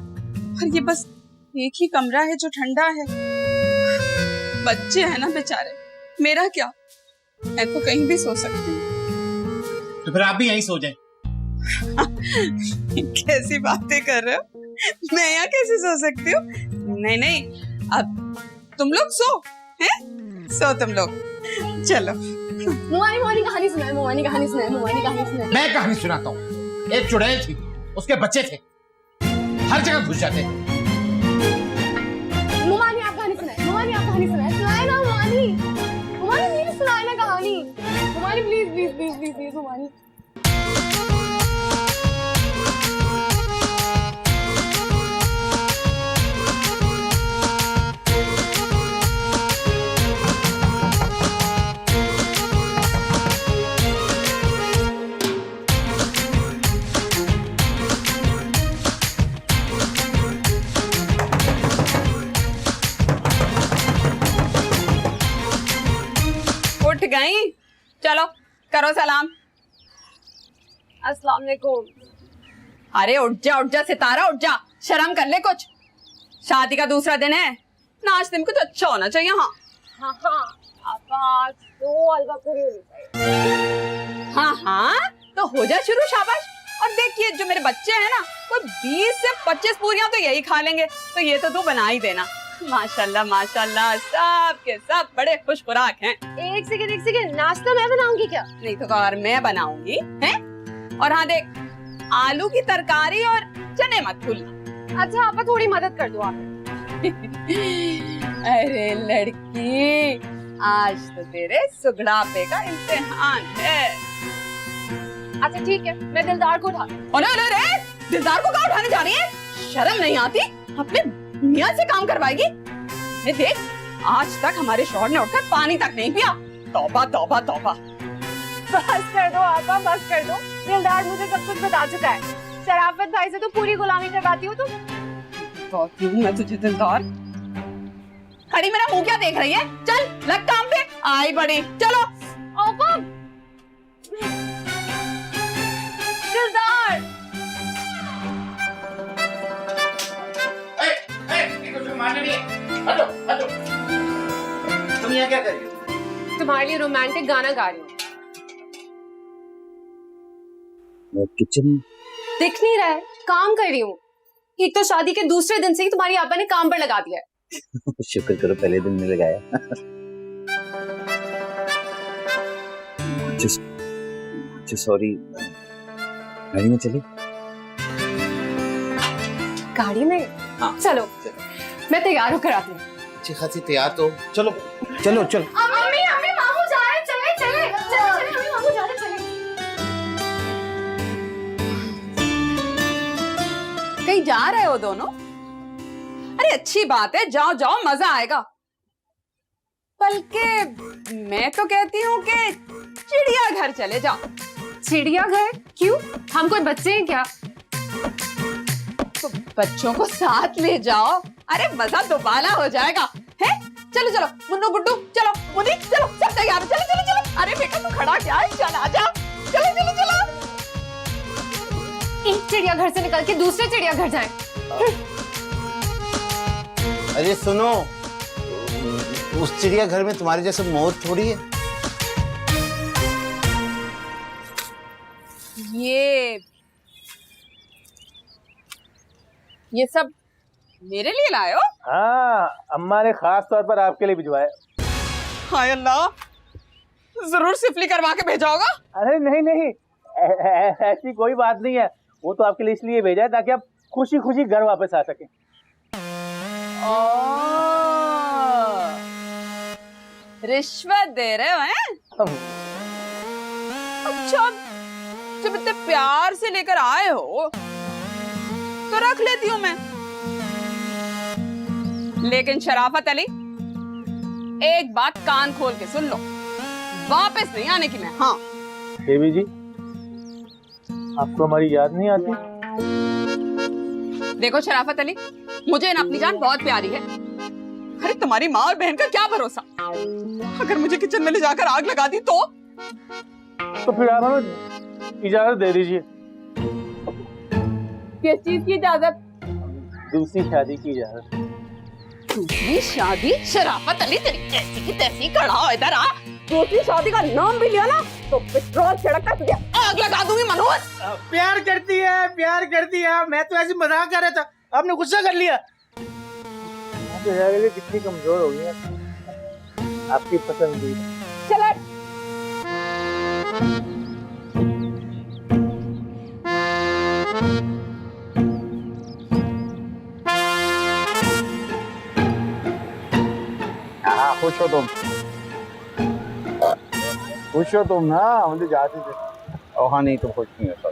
ये बस एक ही कमरा है जो ठंडा है। बच्चे हैं ना बेचारे, मेरा क्या, मैं तो कहीं भी सो सकती हूँ। तो फिर आप भी यहीं सो जाएं। कैसी बातें कर रहे हो, मैं यहाँ कैसे सो सकती हूँ? नहीं नहीं, अब तुम लोग सो, हैं? सो तुम लोग, चलो। मुमानी कहानी सुनाए, मुमानी कहानी सुनाए, मुमानी कहानी सुनाए। मैं कहानी सुनाता हूँ। एक चुड़ैल थी, उसके बच्चे थे, हर जगह घुस जाते। मुमानी आप कहानी सुनाए, मुमानी आप कहानी सुनाए, सुनाए ना मुमानी, मुमानी प्लीज सुनाए ना कहानी, मुमानी please please please please please मुमानी। उठ गई? चलो करो सलाम। अस्सलाम वालेकुम। अरे उठ जा सितारा, उठ जा, शर्म कर ले कुछ। शादी का दूसरा दिन है, नाश्ते में कुछ अच्छा होना चाहिए। हाँ हाँ हाँ, तो हलवा पूरी होनी चाहिए। हाँ हाँ, तो हो जा शुरू, शाबाश। और देखिए जो मेरे बच्चे हैं ना, वो 20 से 25 पूरियां तो यही खा लेंगे, तो ये तो तू बना ही देना। माशाल्लाह माशाल्लाह, सब के सब बड़े खुश खुराक हैं। एक सेकंड, नाश्ता मैं बनाऊंगी क्या? नहीं तो और मैं बनाऊंगी, हैं? और हाँ देख, आलू की तरकारी और चने मत भूलना। अच्छा आपा थोड़ी मदद कर दो आप। अरे लड़की, आज तो तेरे सुगड़ापे का इम्तिहान है। अच्छा ठीक है, मैं दिलदार को उठा। अरे दिलदार को कहाँ उठाने जा रही है? शर्म नहीं आती? अपने मियाँ से काम करवाएगी? ये देख, आज तक हमारे शौहर ने उठकर पानी तक नहीं पिया। तौबा तौबा तौबा। बस कर दो आपा, बस कर दो। दिलदार मुझे सब कुछ बता चुका है। शराफत भाई से तो पूरी गुलामी करवाती हो तुम। तो मैं तुझे दिलदार। खड़ी मेरा मुंह क्या देख रही है? चल लग काम पे। आई बड़ी, चलो। आपा दिलदार। तुम यहाँ क्या कर रही हो? तुम्हारे लिए रोमांटिक गाना गा रही हूँ। किचन दिख नहीं रहा है, काम कर रही हूँ। एक तो शादी के दूसरे दिन से ही तुम्हारी आपा ने काम पर लगा दिया है। शुक्र करो पहले दिन में लगाया। सॉरी, गाड़ी में चली? गाड़ी में? हाँ। चलो मैं तैयार होकर आती हूँ। अच्छी खासी तैयार तो चलो चलो चलो। मम्मी मम्मी मामू जा रहे, चले चले चले चले, मम्मी मामू जा रहे, चले। कहीं जा रहे हो दोनों? अरे अच्छी बात है, जाओ जाओ, मजा आएगा। बल्कि मैं तो कहती हूँ कि चिड़ियाघर चले जाओ। चिड़ियाघर? क्यों? हम कोई बच्चे हैं क्या? तो बच्चों को साथ ले जाओ। अरे मजा दोबारा हो जाएगा। है चलो चलो मुन्नू गुड्डू, चलो मुन्नी, चलो सब तैयार, चलो चलो चलो। अरे बेटा तू खड़ा क्या है? चल आजा, चलो चलो चलो। एक चिड़ियाघर से निकल के दूसरे चिड़ियाघर जाएं। अरे सुनो, उस चिड़ियाघर में तुम्हारे जैसे मोर थोड़ी है। ये सब मेरे लिए लाए हो? हाँ, अम्मा ने खास तौर पर आपके लिए भिजवाया। हाय अल्लाह, जरूर सिफली करवा के भेजा होगा। अरे नहीं नहीं, ऐसी कोई बात नहीं है। वो तो आपके लिए इसलिए भेजा है ताकि आप खुशी खुशी घर वापस आ सकें। रिश्वत दे रहे हो हैं? अच्छा, जब इतने प्यार से लेकर आए हो तो रख लेती हूँ मैं। लेकिन शराफत अली, एक बात कान खोल के सुन लो, वापस नहीं आने की मैं। हाँ देवी जी, आपको हमारी याद नहीं आती? देखो शराफत अली, मुझे ना अपनी जान बहुत प्यारी है। अरे तुम्हारी माँ और बहन का क्या भरोसा, अगर मुझे किचन में ले जाकर आग लगा दी तो फिर आप हमें इजाजत दे दीजिए। किस चीज की इजाजत? दूसरी शादी की इजाजत। दूसरी शादी? शराफत अली तेरी कैसी की तैसी, खड़ा हो इधर आ। दूसरी शादी का नाम भी लिया ना तो पेट्रोल छिड़क कर तुझे आग लगा दूंगी। मनोज प्यार करती है, प्यार करती है। मैं तो ऐसी मजाक कर रहा था, आपने गुस्सा कर लिया। तो कितनी कमजोर हो गई आपकी पसंदीदा। चलो खुश हो तुम? खुश हो तुम ना? मुझे जाती थे। हाँ नहीं तो खुश नहीं होता।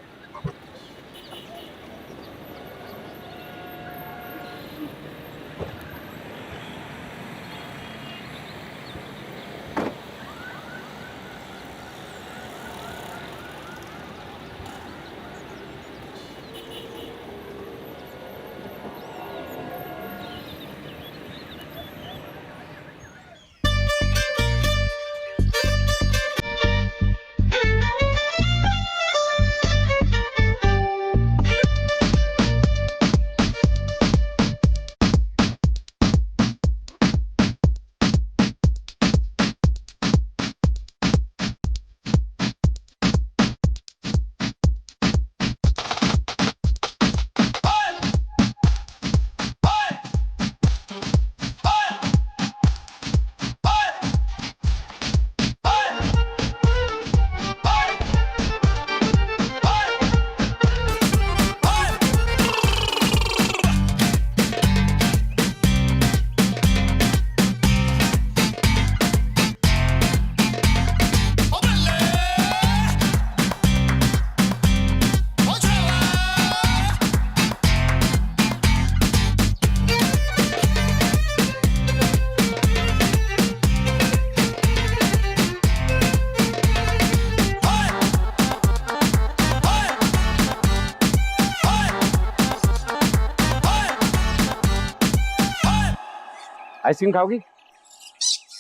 आइसक्रीम खाओगी?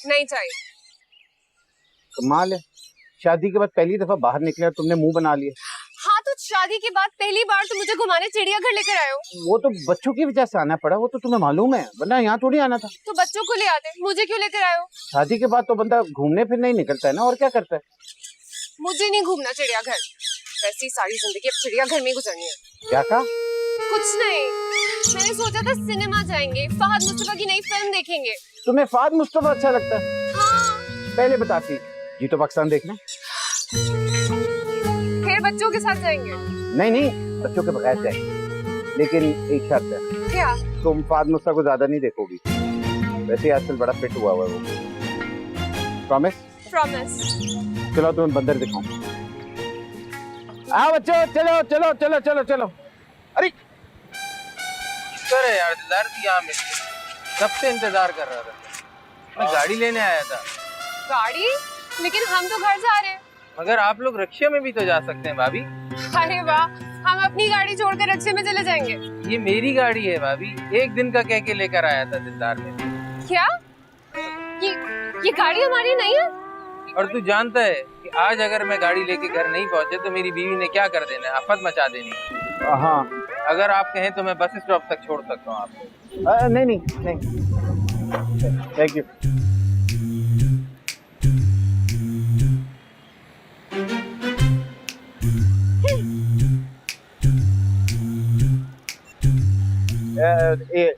नहीं चाहिए। कमाल है, शादी के बाद पहली दफा बाहर निकले और तुमने मुंह बना लिया। हाँ तो शादी के बाद पहली बार तो मुझे घुमाने चिड़ियाघर लेकर आए हो। वो तो बच्चों की वजह से आना पड़ा, वो तो तुम्हें मालूम है, वरना यहाँ थोड़ी आना था। तो बच्चों को ले आते, मुझे क्यों लेकर आए हो? शादी के बाद तो बंदा घूमने फिरने ही निकलता है ना, और क्या करता है। मुझे नहीं घूमना चिड़ियाघर, वैसी सारी जिंदगी अब चिड़ियाघर में गुजरनी है। क्या कहा? कुछ नहीं, मैंने सोचा था सिनेमा जाएंगे, फहद मुस्तफा की नई फिल्म देखेंगे। तुम्हें फहद मुस्तफा अच्छा लगता है? हाँ। पहले बताती, जी तो पाकिस्तान देखना। फिर बच्चों के साथ जाएंगे? नहीं नहीं, बच्चों के बगैर जाएंगे, लेकिन एक शर्त है। क्या? तुम फहद मुस्तफा को ज्यादा नहीं देखोगी, वैसे ही आजकल बड़ा फिट हुआ हुआ है वो। प्रॉमिस? प्रॉमिस। चलो तुम्हें बंदर दिखाऊं। आओ बच्चों, चलो चलो चलो चलो चलो। अरे है यार, दिलदार की यहाँ मिल गई, कब से इंतजार कर रहा था। मैं गाड़ी लेने आया था। गाड़ी? लेकिन हम तो घर जा रहे हैं। मगर आप लोग रिक्शे में भी तो जा सकते हैं भाभी। अरे वाह, हम अपनी गाड़ी छोड़कर रिक्शे में चले जाएंगे। ये मेरी गाड़ी है भाभी, एक दिन का कह के लेकर आया था दिलदार में। क्या? ये गाड़ी हमारी नहीं है? और तू जानता है कि आज अगर मैं गाड़ी लेके घर नहीं पहुंचे तो मेरी बीवी ने क्या कर देना है, आफत मचा देनी। हाँ, अगर आप कहें तो मैं बस स्टॉप तक छोड़ सकता हूँ आपको। नहीं नहीं नहीं, थैंक यू।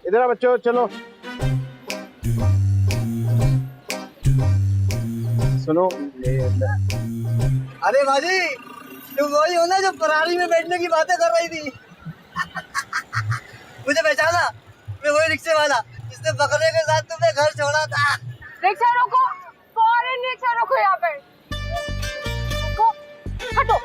इधर आ बच्चों, चलो। सुनो, अरे बाजी, तुम वही हो ना जो फरारी में बैठने की बातें कर रही थी? मुझे पहचाना? मैं वही रिक्शे वाला जिसने बकरे के साथ तुम्हें घर छोड़ा था। रिक्शा रोको, फौरन रिक्शा रोको यहाँ पे। रोको, हटो,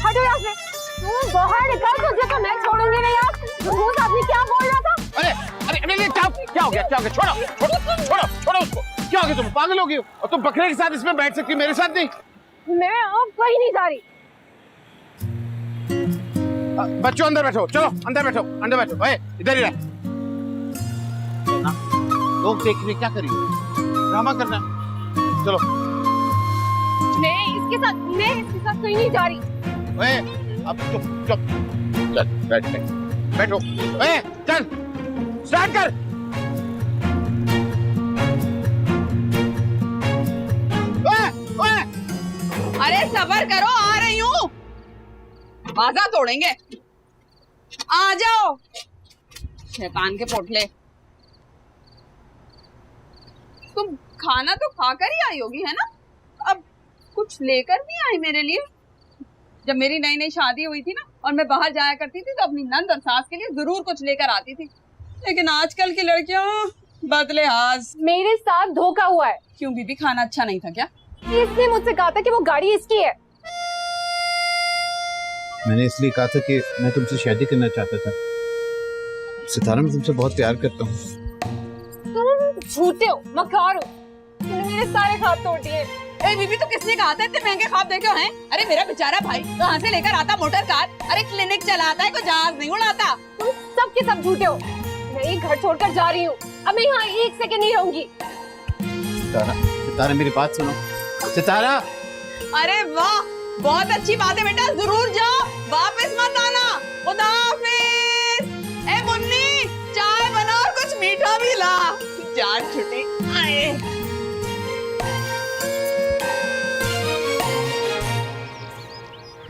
हटो यहाँ से। तुम बाहर निकल, तुझे तो मैं छोड़ूंगी नहीं यार। महमूद आदमी क्या बोल रहा था? अरे अरे अरे क्या हो गया? क्या हो गया? छोड़ो उसको। क्या हो गया? तुम पागल हो गई हो? और तुम बकरे के साथ इसमें बैठ सकती, मेरे साथ नहीं? मैं अब कहीं नहीं जा रही। बच्चों अंदर बैठो, चलो अंदर बैठो, अंदर बैठो। इधर ही रह। लोग देख रहे, क्या करेंगे? ड्रामा करना है। चलो। मैं इसके साथ कहीं नहीं जा रही। अब चुप चल, बैठो। चल, स्टार्ट कर। अरे सबर करो, आ रही हूँ। बाजा तोड़ेंगे, आ जाओ शैतान के पोटले। तुम खाना तो खाकर ही आई होगी, है ना? अब कुछ लेकर नहीं आई मेरे लिए? जब मेरी नई नई शादी हुई थी ना और मैं बाहर जाया करती थी तो अपनी नंद और सास के लिए जरूर कुछ लेकर आती थी, लेकिन आजकल की लड़कियां बदले हाथ। मेरे साथ धोखा हुआ है। क्यों बीबी, खाना अच्छा नहीं था क्या? इसने मुझसे कहा था कि वो गाड़ी इसकी है। मैंने इसलिए कहा था कि मैं तुमसे शादी करना चाहता था। सितारा, मैं तुमसे बहुत प्यार करता हूँ। तुम झूठे हो, मकार हो, तुमने मेरे सारे ख्वाब तोड़ दिए। ए बीबी, तो किसने कहा था इतने महंगे ख्वाब देखे हैं? अरे मेरा बेचारा भाई कहाँ से लेकर आता मोटर कार, अरे क्लिनिक चलाता है, कोई जहाज नहीं उड़ाता। तुम सब के सब झूठे हो। मैं ये घर छोड़कर जा रही हूँ, अब मैं यहाँ एक सेकंड नहीं रहूंगी। सितारा मेरी बात सुनो। सितारा, अरे वाह, बहुत अच्छी बात है बेटा, जरूर जाओ, वापस मत आना। खुदा हाफिज। ए मुन्नी, चाय बना और कुछ मीठा भी ला। जान छुट्टी आए।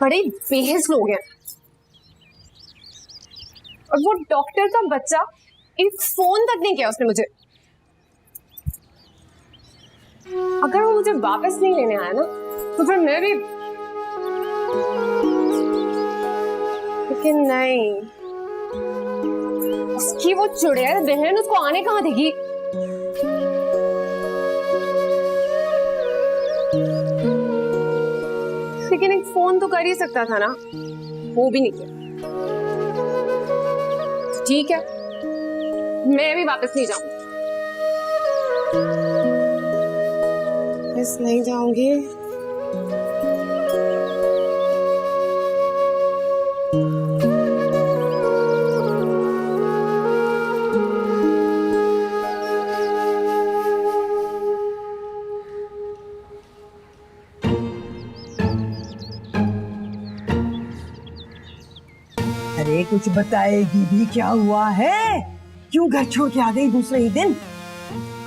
बड़े बेहस लोग हैं। और वो डॉक्टर का बच्चा एक फोन तक नहीं किया उसने मुझे। अगर वो मुझे वापस नहीं लेने आया ना तो फिर मैं भी, लेकिन नहीं, उसकी वो चुड़ैल बहन उसको आने कहाँ देगी? लेकिन एक फोन तो कर ही सकता था ना, वो भी नहीं किया। ठीक है, मैं भी वापस नहीं जाऊंगी। बस नहीं जाऊंगी। कुछ बताएगी भी क्या हुआ है? क्यों घर छोड़ के आ गई दूसरे ही दिन?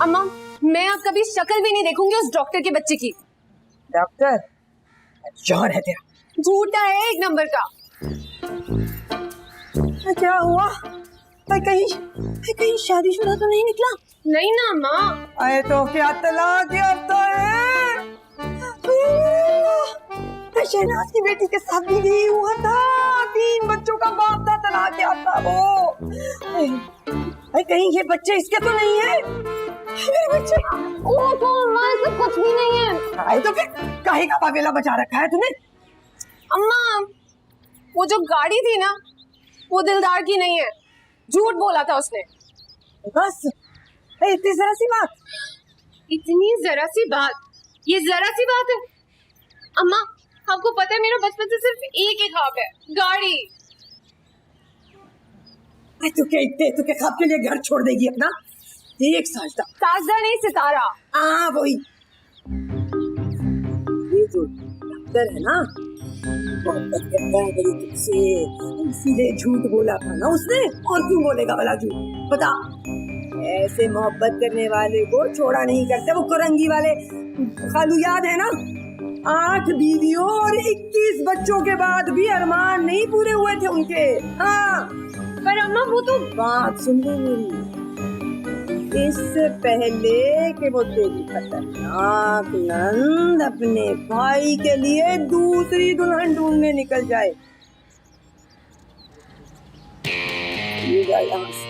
अम्मा, मैं अब कभी शक्ल भी नहीं देखूंगी उस डॉक्टर के बच्चे की। डॉक्टर जौहर है तेरा। झूठा है एक नंबर का। क्या हुआ? कहीं शादीशुदा तो नहीं निकला? नहीं ना अम्मा। अरे तो क्या तलाक याफ्ता है? शहनाज की बेटी के साथ भी यही हुआ था। 3 बच्चों का बाप था, तलाक याफ्ता वो। अरे कहीं ये बच्चे इसके तो नहीं है? मेरे बच्चे। ओहो अम्मा, ऐसा कुछ भी नहीं है। अरे तो फिर काहे का पागला बचा रखा है तूने? अम्मा, वो जो गाड़ी थी ना, वो दिलदार की नहीं है, झूठ बोला था उसने। बस इतनी जरा सी बात? इतनी जरा सी बात? ये जरा सी बात है? अम्मा, आपको पता है मेरा बचपन से सिर्फ एक ही ख्वाब है, गाड़ी। तू के ख्वाब के लिए घर छोड़ देगी अपना? एक साजदा। साजदा नहीं, सितारा। हाँ वही। ये जो डॉक्टर है ना, मोहब्बत करता है मेरी तुझसे, इसीलिए झूठ बोला था ना उसने। और क्यों बोलेगा भला झूठ? बता। ऐसे मोहब्बत करने वाले को छोड़ा नहीं करते। वो कुरंगी वाले खालू याद है ना? 8 बीवियों और 21 बच्चों के बाद भी अरमान नहीं पूरे हुए थे उनके। हाँ पर अम्मा वो तो। बात सुन ले मेरी, इससे पहले कि वो तेरी खतरनाक नंद अपने भाई के लिए दूसरी दुल्हन ढूंढने निकल जाए। ये जा यहाँ से।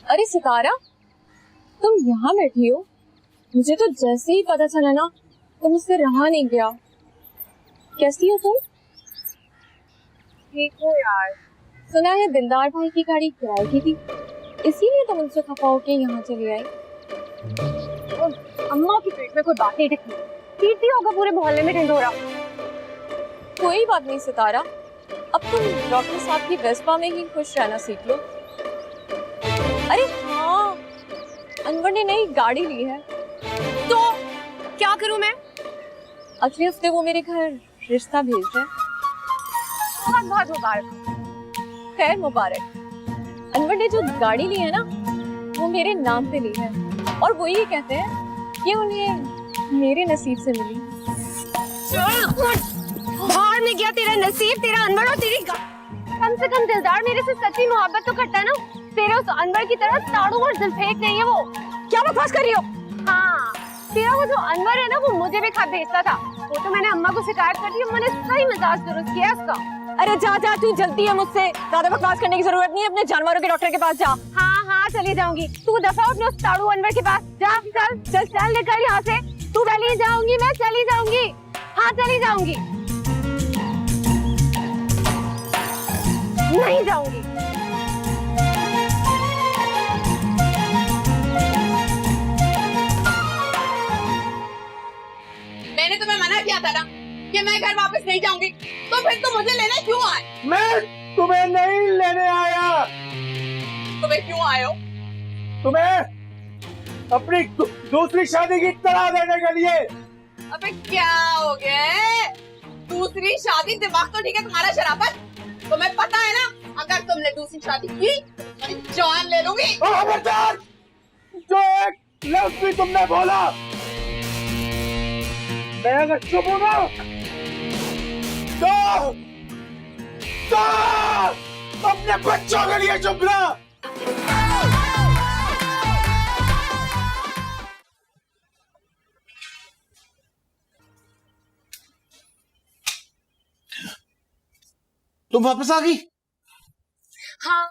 अरे सितारा, तुम यहाँ बैठी हो? मुझे तो जैसे ही पता चला ना, तो मुझसे रहा नहीं गया। कैसी हो तुम? ठीक हो यार। सुना है दिलदार भाई की गाड़ी किराए की थी, इसीलिए तुम उनसे खफा होके यहाँ चली आई। अम्मा के पेट में कोई बात नहीं टिकती, पीती होगा पूरे मोहल्ले में ढिंढोरा। कोई बात नहीं सितारा, अब तुम डॉक्टर साहब की वेस्पा में ही खुश रहना सीख लो। अरे हाँ, अनवर ने नई गाड़ी ली है। तो क्या करूं मैं? अगले हफ्ते वो मेरे घर रिश्ता भेज रहे हैं। बहुत बहुत मुबारक। खैर मुबारक। अनवर ने जो गाड़ी ली है ना, वो मेरे नाम पे ली है, और वो ये कहते हैं कि उन्हें मेरे नसीब से मिली। बाहर में गया तेरा नसीब, तेरा अनवर और तेरी कम से कम दिलदार मेरे से सच्ची मोहब्बत तो करता है ना। तेरे उस अनवर की तरह ताड़ू और जुल्फेक नहीं है वो। क्या बकवास कर रही हो? हाँ, तेरा वो जो अनवर है ना, वो मुझे भी खत भेजता था। वो तो मैंने अम्मा को शिकायत कर दी, अम्मा ने सही मिजाज दुरुस्त किया उसका। अरे जा जा, तू जलती है मुझसे, ज्यादा बकवास करने की जरूरत नहीं है। अपने जानवरों के डॉक्टर के पास जा। हाँ हाँ चली जाऊंगी। तू दफा उठ उस ताड़ू अनवर के पास जा। चल चल चल निकल यहाँ से। तू चली जाऊंगी, मैं चली जाऊंगी। हाँ चली जाऊंगी। नहीं जाऊंगी। मैंने तुम्हें मना किया था ना कि मैं घर वापस नहीं जाऊंगी, तो फिर तुम मुझे लेने क्यों आए? मैं तुम्हें नहीं लेने आया। तुम्हें क्यों आए हो? तुम्हें अपनी दूसरी शादी की इत्तला देने के लिए। अबे क्या हो गया? दूसरी शादी? दिमाग तो ठीक है तुम्हारा शराफत? तुम्हें पता है ना, अगर तुमने दूसरी शादी की तो तुम्हारी जान ले लूंगी। खबरदार! जो एक लफ्ज भी तुमने बोला, मैं अगर चुप हूं ना, तो अपने बच्चों के लिए चुप रहा। तुम वापस आ गई? हाँ,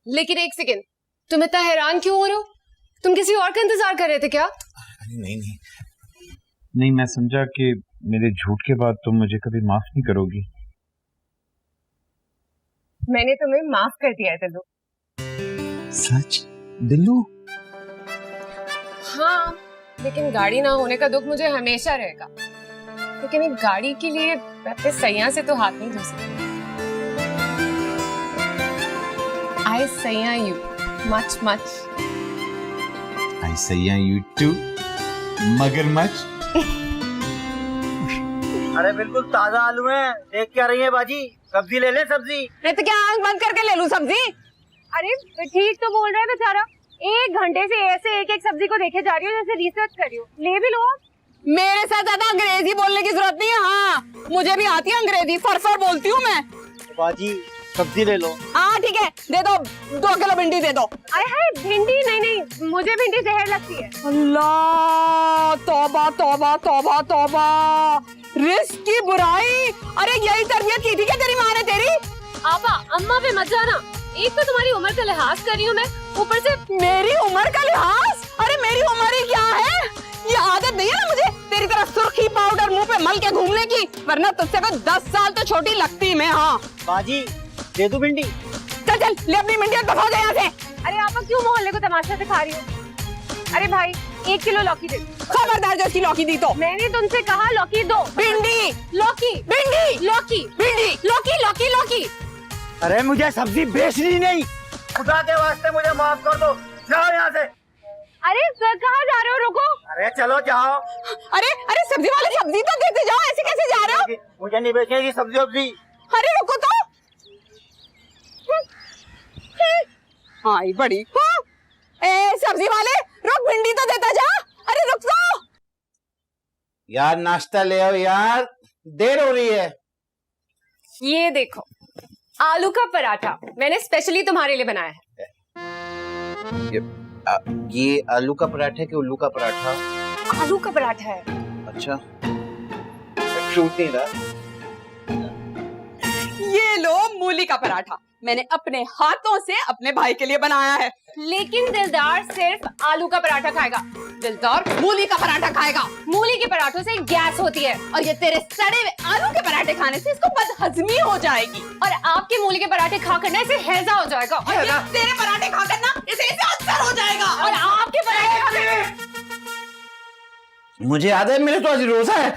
लेकिन एक सेकेंड, तुम इतना हैरान क्यों हो रहे हो? तुम किसी और का इंतजार कर रहे थे क्या? नहीं, मैं समझा कि मेरे झूठ के बाद तुम मुझे कभी माफ नहीं करोगी। मैंने तुम्हें माफ कर दिया है दिल्लू। सच? दिल्लू? हाँ, लेकिन गाड़ी ना होने का दुख मुझे हमेशा रहेगा। लेकिन एक गाड़ी के लिए मैं अपने सैया से तो हाथ नहीं धो सकती। I सैया you much much. I सैया you too, मगरमच्छ। अरे बिल्कुल ताजा आलू है, देख क्या रही है बाजी? सब्जी ले ले सब्जी। अरे तो क्या आंख बंद करके ले लूं सब्जी? अरे ठीक तो बोल रहा है बेचारा, 1 घंटे से ऐसे एक एक सब्जी को देखे जा रही हो जैसे रिसर्च कर रही हो। ले भी लो। मेरे साथ ज्यादा अंग्रेजी बोलने की जरूरत नहीं है। हाँ, मुझे भी आती है अंग्रेजी, फर बोलती हूँ मैं। बाजी सब्जी ले लो। हाँ ठीक है, दे दो 2 किलो भिंडी दे दो। अरे हाय भिंडी नहीं, मुझे भिंडी जहर लगती है। अल्लाह, तौबा तौबा तौबा तौबा, रिस्क की बुराई। अरे यही तरबियत की थी क्या तेरी माँ ने तेरी? आपा अम्मा पे मत जाना, एक तो तुम्हारी उम्र का लिहाज कर रही हूँ मैं, ऊपर से मेरी उम्र का लिहाज? अरे मेरी उम्र ही क्या है? ये आदत नहीं है ना मुझे तेरी तरह सुर्खी पाउडर मुंह पे मल के घूमने की, वरना तुझसे कोई 10 साल तो छोटी लगती मैं। हाँ बाजी दे दो भिंडी। चल चल ले अपनी भिंडी और दफा हो जा यहाँ से। अरे आपा क्यों मोहल्ले को तमाशा दिखा रही हो? अरे भाई 1 किलो लौकी दे। खबरदार जो इसकी लौकी दी तो। मैंने तुमसे कहा लौकी दो। भिंडी लौकी भिंडी लौकी भिंडी लौकी लौकी लौकी। अरे मुझे सब्जी बेचनी नहीं, खुदा के वास्ते मुझे माफ कर दो, जाओ यहाँ से। अरे कहाँ जा रहे हो? रुको। अरे चलो जाओ। अरे सब्जी वाले सब्जी तो देते जाओ, ऐसे कैसे जा रहे हो? मुझे नहीं बेचेगी सब्जी वब्जी। अरे रुको तो। हाँ ये बड़ी। ए सब्जी वाले रुक, भिंडी तो देता जा। अरे रुक जाओ यार, नाश्ता ले आओ यार, देर हो रही है। ये देखो आलू का पराठा मैंने स्पेशली तुम्हारे लिए बनाया है। ये आलू का पराठा कि उल्लू का पराठा? आलू का पराठा है। अच्छा, छूट नहीं रहा। ये लो मूली का पराठा, मैंने अपने हाथों से अपने भाई के लिए बनाया है। लेकिन दिलदार सिर्फ आलू का पराठा खाएगा। दिलदार मूली का पराठा खाएगा। मूली के पराठों से गैस होती है, और ये तेरे सड़े हुए आलू के पराठे खाने से इसको बदहजमी हो जाएगी। और आपके मूली के पराठे खा करना इसे हैजा हो जाएगा। और ये तेरे पराठे खा करना इसे अल्सर हो जाएगा। और आपके पराठे खा कर... मुझे याद है, मेरे तो आज रोजा है।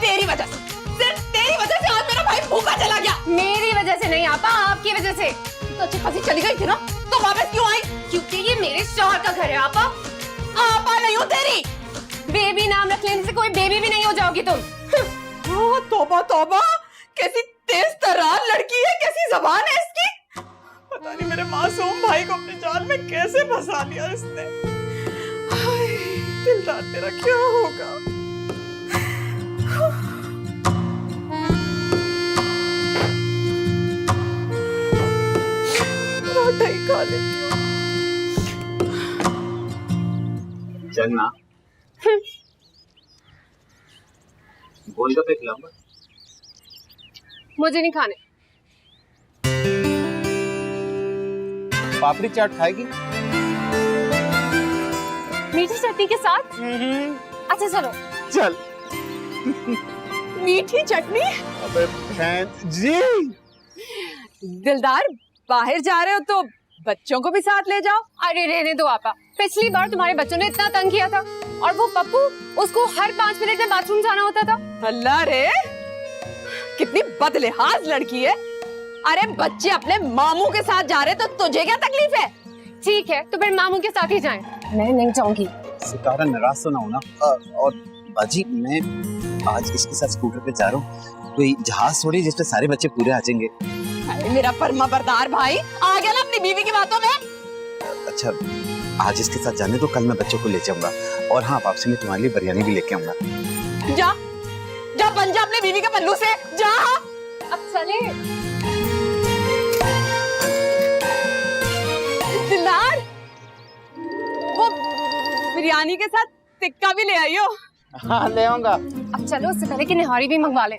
तेरी वजह से, सिर्फ तेरी वजह से आज मेरा भाई भूखा चला गया। मेरी वजह से नहीं आपा, आपकी वजह से। तो अच्छी खासी चली गई थी ना, तो वापस क्यों आई? क्योंकि ये मेरे शौहर का घर है आपा। आपा नहीं हो तेरी। बेबी नाम रख लेने से कोई बेबी भी नहीं हो जाओगी तुम। तौबा तौबा, कैसी तेज तर्रार लड़की है, कैसी जबान है इसकी। पता नहीं मेरे मासूम भाई को अपने जाल में कैसे फंसा लिया इसने। हाय, दिलदार तेरा क्या होगा? पराठा ही खा लेती हूँ। चलना गोलगप्पे खिलाऊंगा। मुझे नहीं खाने। पापड़ी चाट खाएगी? मीठी चटनी के साथ? अच्छा चलो। चल। मीठी चटनी? अबे बहन जी। दिलदार बाहर जा रहे हो तो बच्चों को भी साथ ले जाओ। अरे रहने दो आपा, पिछली बार तुम्हारे बच्चों ने इतना तंग किया था, और वो पप्पू, उसको हर 5 मिनट में बाथरूम जाना होता था। अल्लाह रे, कितनी बदलिहाज लड़की है। अरे बच्चे अपने मामू के साथ जा रहे तो तुझे क्या तकलीफ है? ठीक है तो फिर मामू के साथ ही जाएं। मैं नहीं जाऊंगी। सितारा नाराज तो ना होना। और बाजी, मैं आज इसके साथ स्कूटर पे जा रहा हूँ, कोई जहाज थोड़ी जिसपे सारे बच्चे पूरे आ जाएंगे। अरे मेरा फर्मा बरदार भाई आ गया ना अपनी बीवी की बातों में। अच्छा, आज इसके साथ जाने तो कल मैं बच्चों को ले जाऊंगा, और हाँ वापसी में तुम्हारे लिए बिरयानी भी लेके आऊंगा। जा जा, बन जा अपनी बीवी के पल्लू से, जा। अब चले। दिलदार, वो बिरयानी के साथ टिक्का भी ले आइयो। हाँ ले आऊंगा। अब चलो, उससे पहले कि निहारी भी मंगवा ले।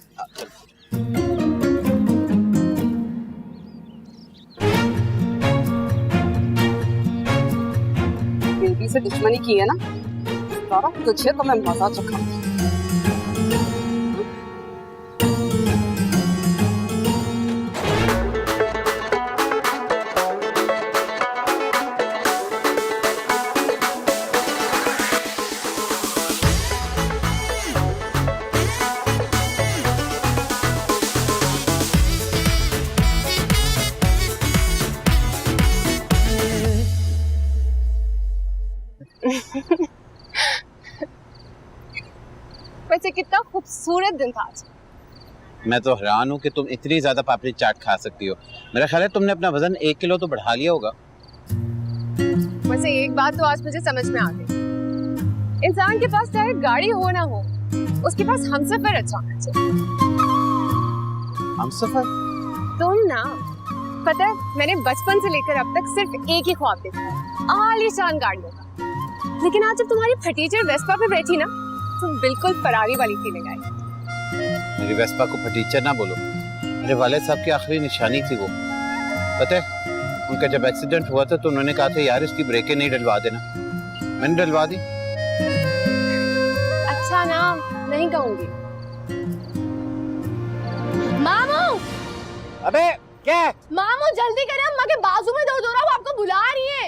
बेबी से दुश्मनी की है ना, तुझे तो मैं मजा चखाऊंगी। वैसे कितना खूबसूरत दिन था आज। मैं तो हैरान हूँ कि तुम इतनी ज्यादा पापड़ी चाट खा सकती हो। मेरा ख्याल है तुमने अपना वजन 1 किलो तो बढ़ा लिया होगा। वैसे एक बात तो आज मुझे समझ में आ गई, इंसान के पास चाहे गाड़ी हो ना हो, उसके पास हमसफर अच्छा होना चाहिए। हमसफर? तुम ना, पता है मैंने बचपन से लेकर अब तक सिर्फ एक ही ख्वाब देखा है, आलीशान गाड़ियों का। लेकिन आज जब तुम्हारी फटीचर वेस्पा पे बैठी ना, तो बिल्कुल फरारी वाली फीलिंग आई। मेरी वेस्पा को फटीचर ना बोलो, मेरे वाले साहब की आखिरी निशानी थी वो। पता है उनका जब एक्सीडेंट हुआ था तो उन्होंने कहा था यार इसकी ब्रेकें नहीं डलवा देना, मैंने डलवा दी। अच्छा ना, नहीं कहूंगी। मामू! अबे क्या? मामू जल्दी करें, अम्मा के बाजू में दर्द हो रहा है, वो आपको बुला रही है।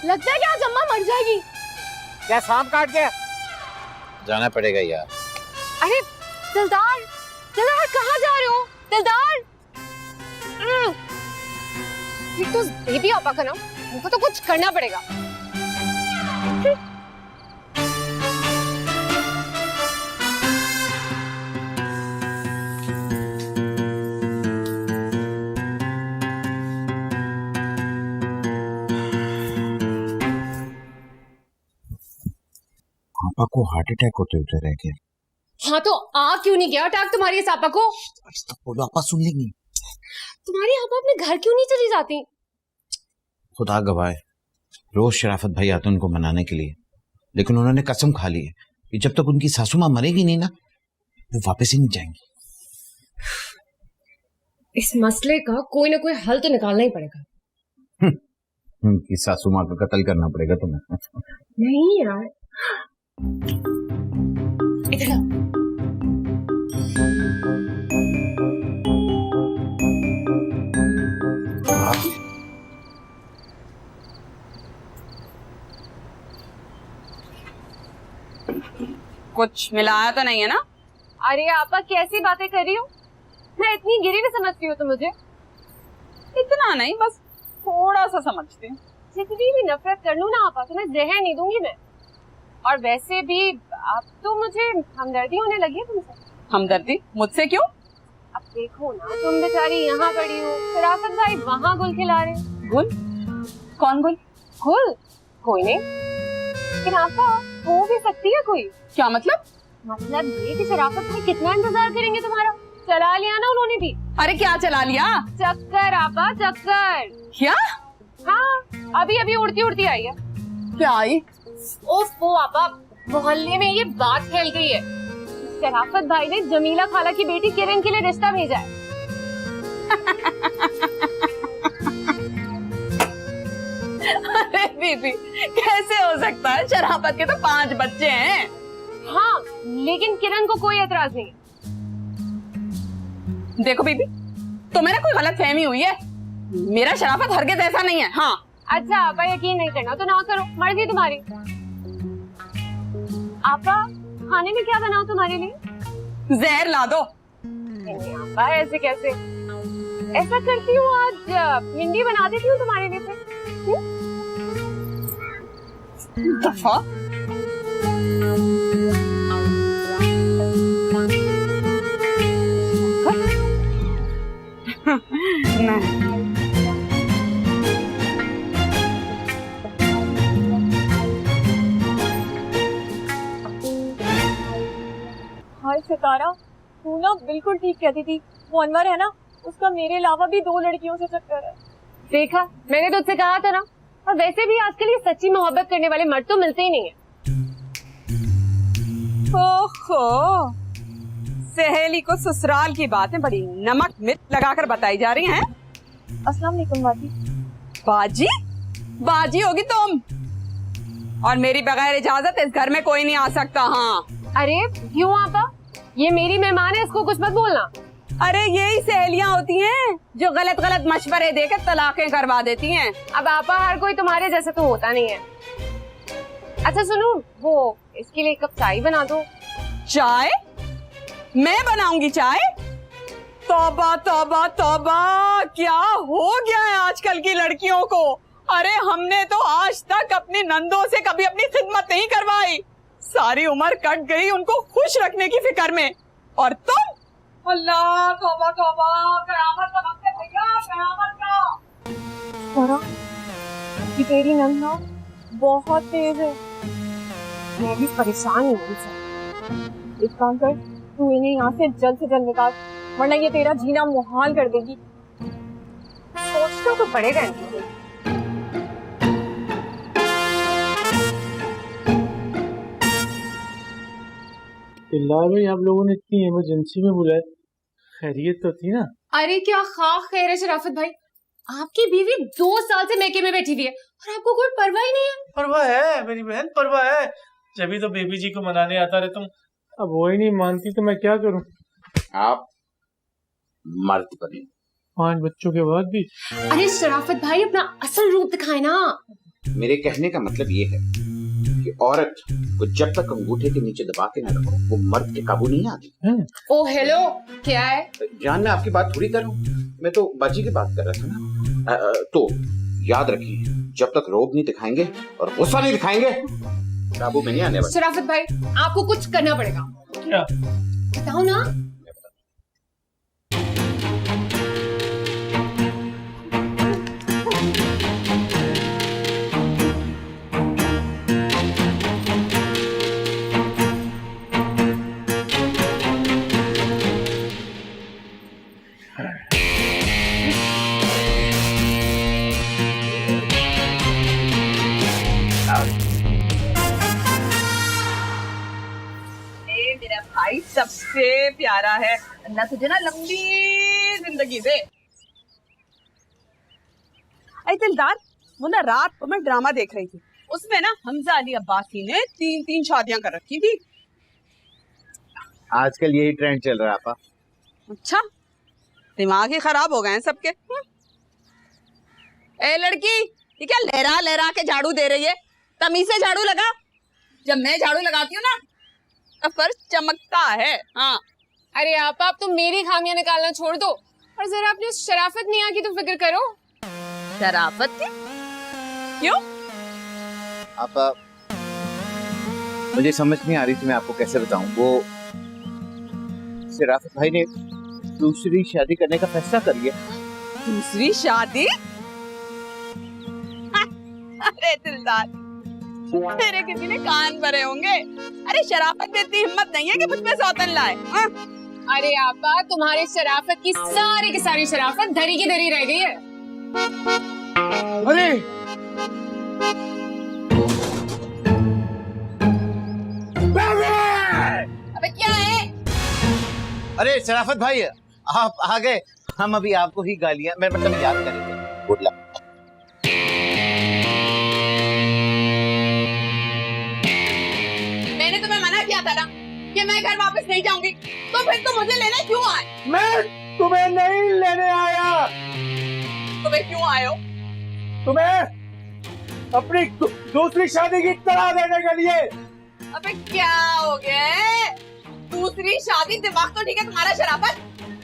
लगता है कि आज अम्मा मर जाएगी। क्या सांप काट गया? जाना पड़ेगा यार। अरे दिलदार, दिलदार कहाँ जा रहे हो? दिलदार! एक तो बेबी आपा का ना, उनको तो कुछ करना पड़ेगा। पापा को हार्ट अटैक होते होते रह गया। हाँ तो आ क्यों नहीं गया अटैक तुम्हारी इस आपा को? तो बोलो आपा सुन लेंगी। तुम्हारी आपा अपने घर क्यों नहीं चली जाती? खुदा गवाह है, रोज शराफत भाई आते उनको मनाने के लिए, लेकिन उन्होंने कसम खा ली है कि जब तक उनकी सासू माँ मरेगी नहीं ना, वो वापस ही नहीं जाएंगी। इस मसले का कोई ना कोई हल तो निकालना ही पड़ेगा। उनकी सासू माँ का कत्ल करना पड़ेगा तुम्हें। नहीं यार, इधर आओ। कुछ मिलाया तो नहीं है ना? अरे आपा कैसी बातें कर रही हो? मैं इतनी गिरी नहीं समझती हो तुम मुझे? इतना नहीं, बस थोड़ा सा समझती हूँ। जितनी भी नफरत कर लूं ना आपा, तुम्हें जहर नहीं दूंगी मैं। और वैसे भी अब तो मुझे हमदर्दी होने लगी है तुमसे। हमदर्दी? मुझसे क्यों? अब देखो ना, तुम बेचारी यहाँ पड़ी हो, शराफत भाई वहाँ गुल खिला रहे। गुल? कौन गुल? गुल? कोई नहीं, लेकिन आपा हो भी सकती है कोई। क्या मतलब? मतलब ये कि शराफत भाई कितना इंतजार करेंगे तुम्हारा। चला लिया ना उन्होंने भी। अरे क्या चला लिया? चक्कर आपा, चक्कर। क्या? हाँ, अभी अभी उड़ती उड़ती आई है। क्या आई? ओफो आपा, मोहल्ले में ये बात फैल गई है, शराफत भाई ने जमीला खाला की बेटी किरण के लिए रिश्ता भेजा है। अरे बीबी, कैसे हो सकता है? शराफत के तो 5 बच्चे हैं। हाँ, लेकिन किरण को कोई एतराज नहीं। देखो बीबी, तुम्हें ना कोई गलत फहमी हुई है। मेरा शराफत हरगिज़ ऐसा नहीं है। हाँ। अच्छा आपा, यकीन नहीं करना तो ना करो, मर्जी तुम्हारी। आपा, खाने में क्या बनाओ तुम्हारे लिए? जहर ला दो। नहीं आपा, ऐसे कैसे? ऐसा करती हूँ, आज भिंडी बना देती हूँ तुम्हारे लिए फिर। दफा। नहीं। हाय सितारा, तू ना बिल्कुल ठीक कहती थी। वो अनवर है ना, उसका मेरे अलावा भी 2 लड़कियों से चक्कर है। देखा, मैंने तुझसे कहा था ना। और वैसे भी आजकल ये सच्ची मोहब्बत करने वाले मर्द तो मिलते ही नहीं है। ओहो, सहेली को ससुराल की बातें बड़ी नमक मिर्च लगाकर बताई जा रही हैं। अस्सलाम वालेकुम बाजी। बाजी? बाजी होगी तुम। और मेरी बगैर इजाजत इस घर में कोई नहीं आ सकता। हाँ। अरे क्यों आपा? ये मेरी मेहमान है, इसको कुछ मत बोलना। अरे यही सहेलियां होती हैं जो गलत गलत मशवरे देकर तलाकें करवा देती हैं। अब आपा, हर कोई तुम्हारे जैसा तो होता नहीं है। अच्छा सुनो, वो इसके लिए 1 कप चाय बना दो। चाय? मैं बनाऊंगी चाय? तौबा तौबा तौबा, क्या हो गया है आजकल की लड़कियों को? अरे हमने तो आज तक अपनी नंदों से कभी अपनी खिदमत नहीं करवाई, सारी उम्र कट गई उनको खुश रखने की फिक्र में, और तुम अल्लाह तौबा तौबा, कयामत का वक्त है भैया, कयामत का। कि तेरी नंदा बहुत तेज है, मैं भी परेशान हूँ उनसे। एक काम कर, तू इन्हें यहाँ से जल्द निकाल, वरना ये तेरा जीना मुहाल कर देगी। सोचना तो पड़ेगा इनको। भाई आप लोगों ने इतनी इमरजेंसी में बुलाया, खैरियत तो थी ना? अरे क्या खैर है शराफत भाई, आपकी बीवी 2 साल से मैके में बैठी हुई है और आपको कोई परवाह ही नहीं है। परवाह है मेरी बहन, परवाह है, जब तो बेबी जी को मनाने आता रहे तुम। अब वो ही नहीं मानती तो मैं क्या करूं? आप मर्द बने 5 बच्चों के बाद भी। अरे शराफत भाई अपना असल रूप दिखाए ना। मेरे कहने का मतलब ये है कि औरत को जब तक अंगूठे के नीचे दबा के ना रखो, वो मर्द के काबू नहीं आती। ओ हेलो, क्या है? जान, मैं आपकी बात थोड़ी कर रहा हूँ, मैं तो बाजी की बात कर रहा था ना। तो याद रखिए, जब तक रोब नहीं दिखाएंगे और गुस्सा नहीं दिखाएंगे, काबू में नहीं आने वाले। शराफत भाई आपको कुछ करना पड़ेगा। क्या? बताओ ना। मेरा भाई सबसे प्यारा है, अल्लाह तुझे ना लंबी जिंदगी दे। अरे दिलदार, वो ना रात को मैं ड्रामा देख रही थी, उसमें ना हमजा अली अब्बासी ने 3 शादियां कर रखी थी। आजकल यही ट्रेंड चल रहा है आपा। अच्छा, दिमाग ही खराब हो गए हैं सबके। ए लड़की, ये क्या लहरा लहरा के झाड़ू दे रही है? तमीज से झाड़ू लगा। जब मैं झाड़ू लगाती हूँ ना तो फर्श चमकता है। हाँ, अरे आप तो मेरी खामियां निकालना छोड़ दो और जरा अपनी शराफत निया की तो फिक्र करो। शराफत की? क्यों? आपा, मुझे समझ नहीं आ रही थी मैं आपको कैसे बताऊं। वो शराफत भाई ने दूसरी शादी करने का फैसला कर लिया। दूसरी शादी? अरे दिलदार, तेरे किसी ने कान भरे होंगे। अरे शराफत में इतनी हिम्मत नहीं है कि मुझ पे सौतन लाए। अरे आपा, तुम्हारी शराफत की सारी शराफत धरी की धरी रह गई है। अरे अबे क्या है? अरे शराफत भाई, आप आ गए। हम अभी आपको ही गालियां, मैं मतलब याद करेंगे। Good luck. मैंने तुम्हें मना किया था ना कि मैं घर वापस नहीं जाऊंगी, तो फिर तुम मुझे लेने क्यों आए? मैं तुम्हें नहीं लेने आया। तुम्हें क्यों आए हो? तुम्हें अपनी दूसरी शादी की इत्तला देने के लिए। अबे क्या हो गया? दूसरी शादी? दिमाग तो ठीक है तुम्हारा शराफत?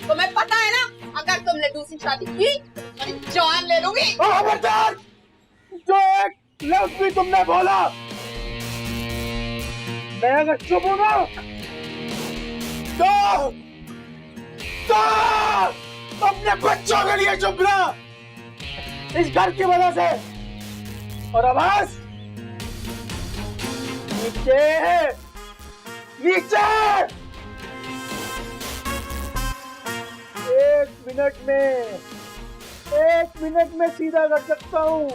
तुम्हें पता है ना, अगर तुमने दूसरी शादी की तो तुम्हारी जान ले लूंगी। खबरदार, जो एक लफ्ज भी तुमने बोला, मैं अगर चुप हूं ना तो अपने बच्चों के लिए चुप रहा, इस घर की वजह से। और आवाज नीचे नीचे। 1 मिनट में सीधा कर सकता हूँ।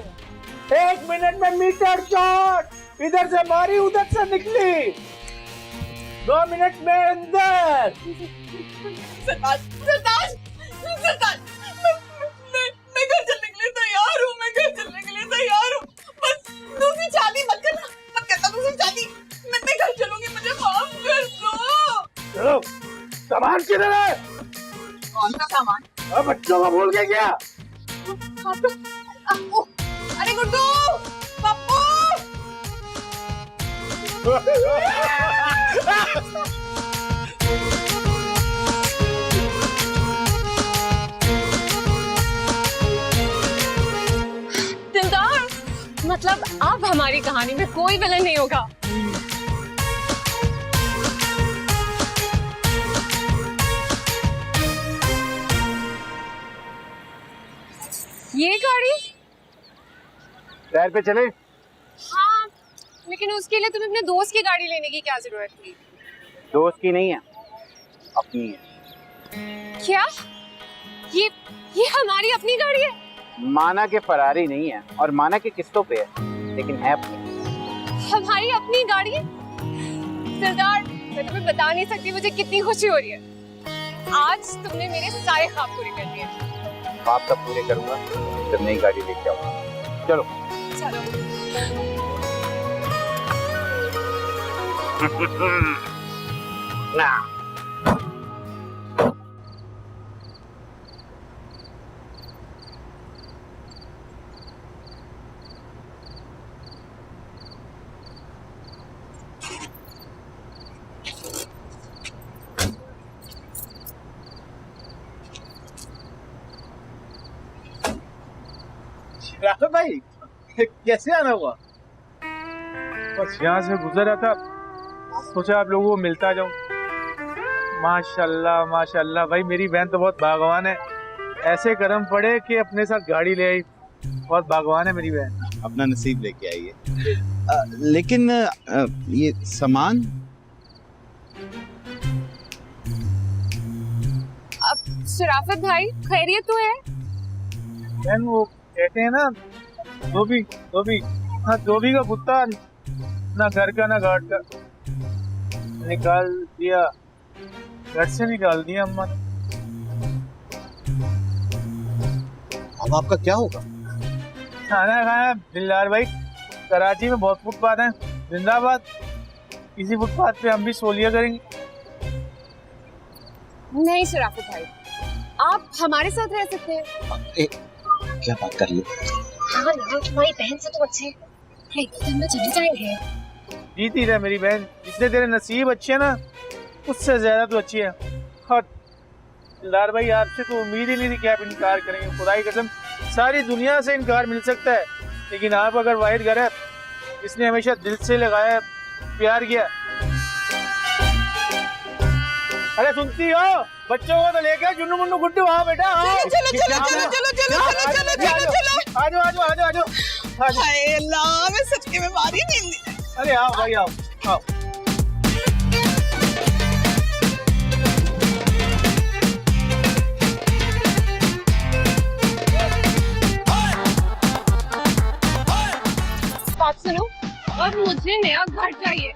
1 मिनट में मीटर शॉट, इधर से मारी उधर से निकली। 2 मिनट में अंदर। सरताज, सरताज, सरताज, मैं घर चलने के लिए तैयार हूँ। मैं घर चलने के लिए तैयार हूँ। बस दूसरी शादी मत करना, मत करना दूसरी शादी। मैं घर चलूंगी, मुझे माफ कर दो। चलो, सामान किधर है? कौन सा सामान? अब बच्चों को भूल गए क्या? अरे गुड्डू, पप्पू। दिलदार, अब हमारी कहानी में कोई विलन नहीं होगा। ये गाड़ी? टायर पे चले? हाँ, लेकिन उसके लिए तुम्हें अपने दोस्त की गाड़ी लेने की क्या जरूरत थी? दोस्त की नहीं है, अपनी है। क्या? ये हमारी अपनी गाड़ी है? माना के फरारी नहीं है और माना के किस्तों पे है, लेकिन है अपनी। हमारी अपनी गाड़ी है? सरदार, मैं तुम्हें बता नहीं सकती मुझे कितनी खुशी हो रही है। आज तुमने मेरे सारे ख्वाब पूरे कर दिए। ख्वाब तब पूरे करूंगा जब नई गाड़ी लेके आऊंगा। चलो चलो। ना राघव भाई कैसे आना हुआ? बस यहाँ से गुजर रहा था, सोचा आप लोगों को मिलता जाऊं। माशाल्लाह माशाल्लाह भाई, मेरी बहन तो बहुत भागवान है। ऐसे कर्म पड़े कि अपने साथ गाड़ी ले आई। बहुत भागवान है मेरी बहन। अपना नसीब लेके आई है। लेकिन ये सामान अब शराफत भाई, खैरियत तो है? बहन वो कहते हैं ना, धोबी का कुत्ता ना घर का ना घाट का। निकाल दिया, घर से निकाल दिया अम्मा ने। अब आपका क्या होगा? खाना खाया दिलदार भाई, कराची में बहुत फुटपाथ हैं, जिंदाबाद। इसी फुटपाथ पे हम भी सो लिया करेंगे। नहीं शराफत भाई, आप हमारे साथ रह सकते हैं। क्या बात कर ली? हाँ ना, तुम्हारी बहन से तो अच्छे हम चले जाएंगे। जीती रहे मेरी बहन, जितने तेरे नसीब अच्छे है ना, उससे ज्यादा तो अच्छी है। और दिलदार भाई, आपसे तो उम्मीद ही नहीं थी कि आप इनकार करेंगे। खुदा की कसम, सारी दुनिया से इनकार मिल सकता है, लेकिन आप अगर वाहिद घर है इसने हमेशा दिल से लगाया, प्यार किया। अरे सुनती हो, बच्चों को तो लेकर जुन्नू मुन्नू गुड्डू आओ बेटा, आओ। आजो। हाय अल्लाह, मैं सच के में मारी नहीं। अरे आओ भाई, आओ। बात सुनो, और मुझे नया घर चाहिए।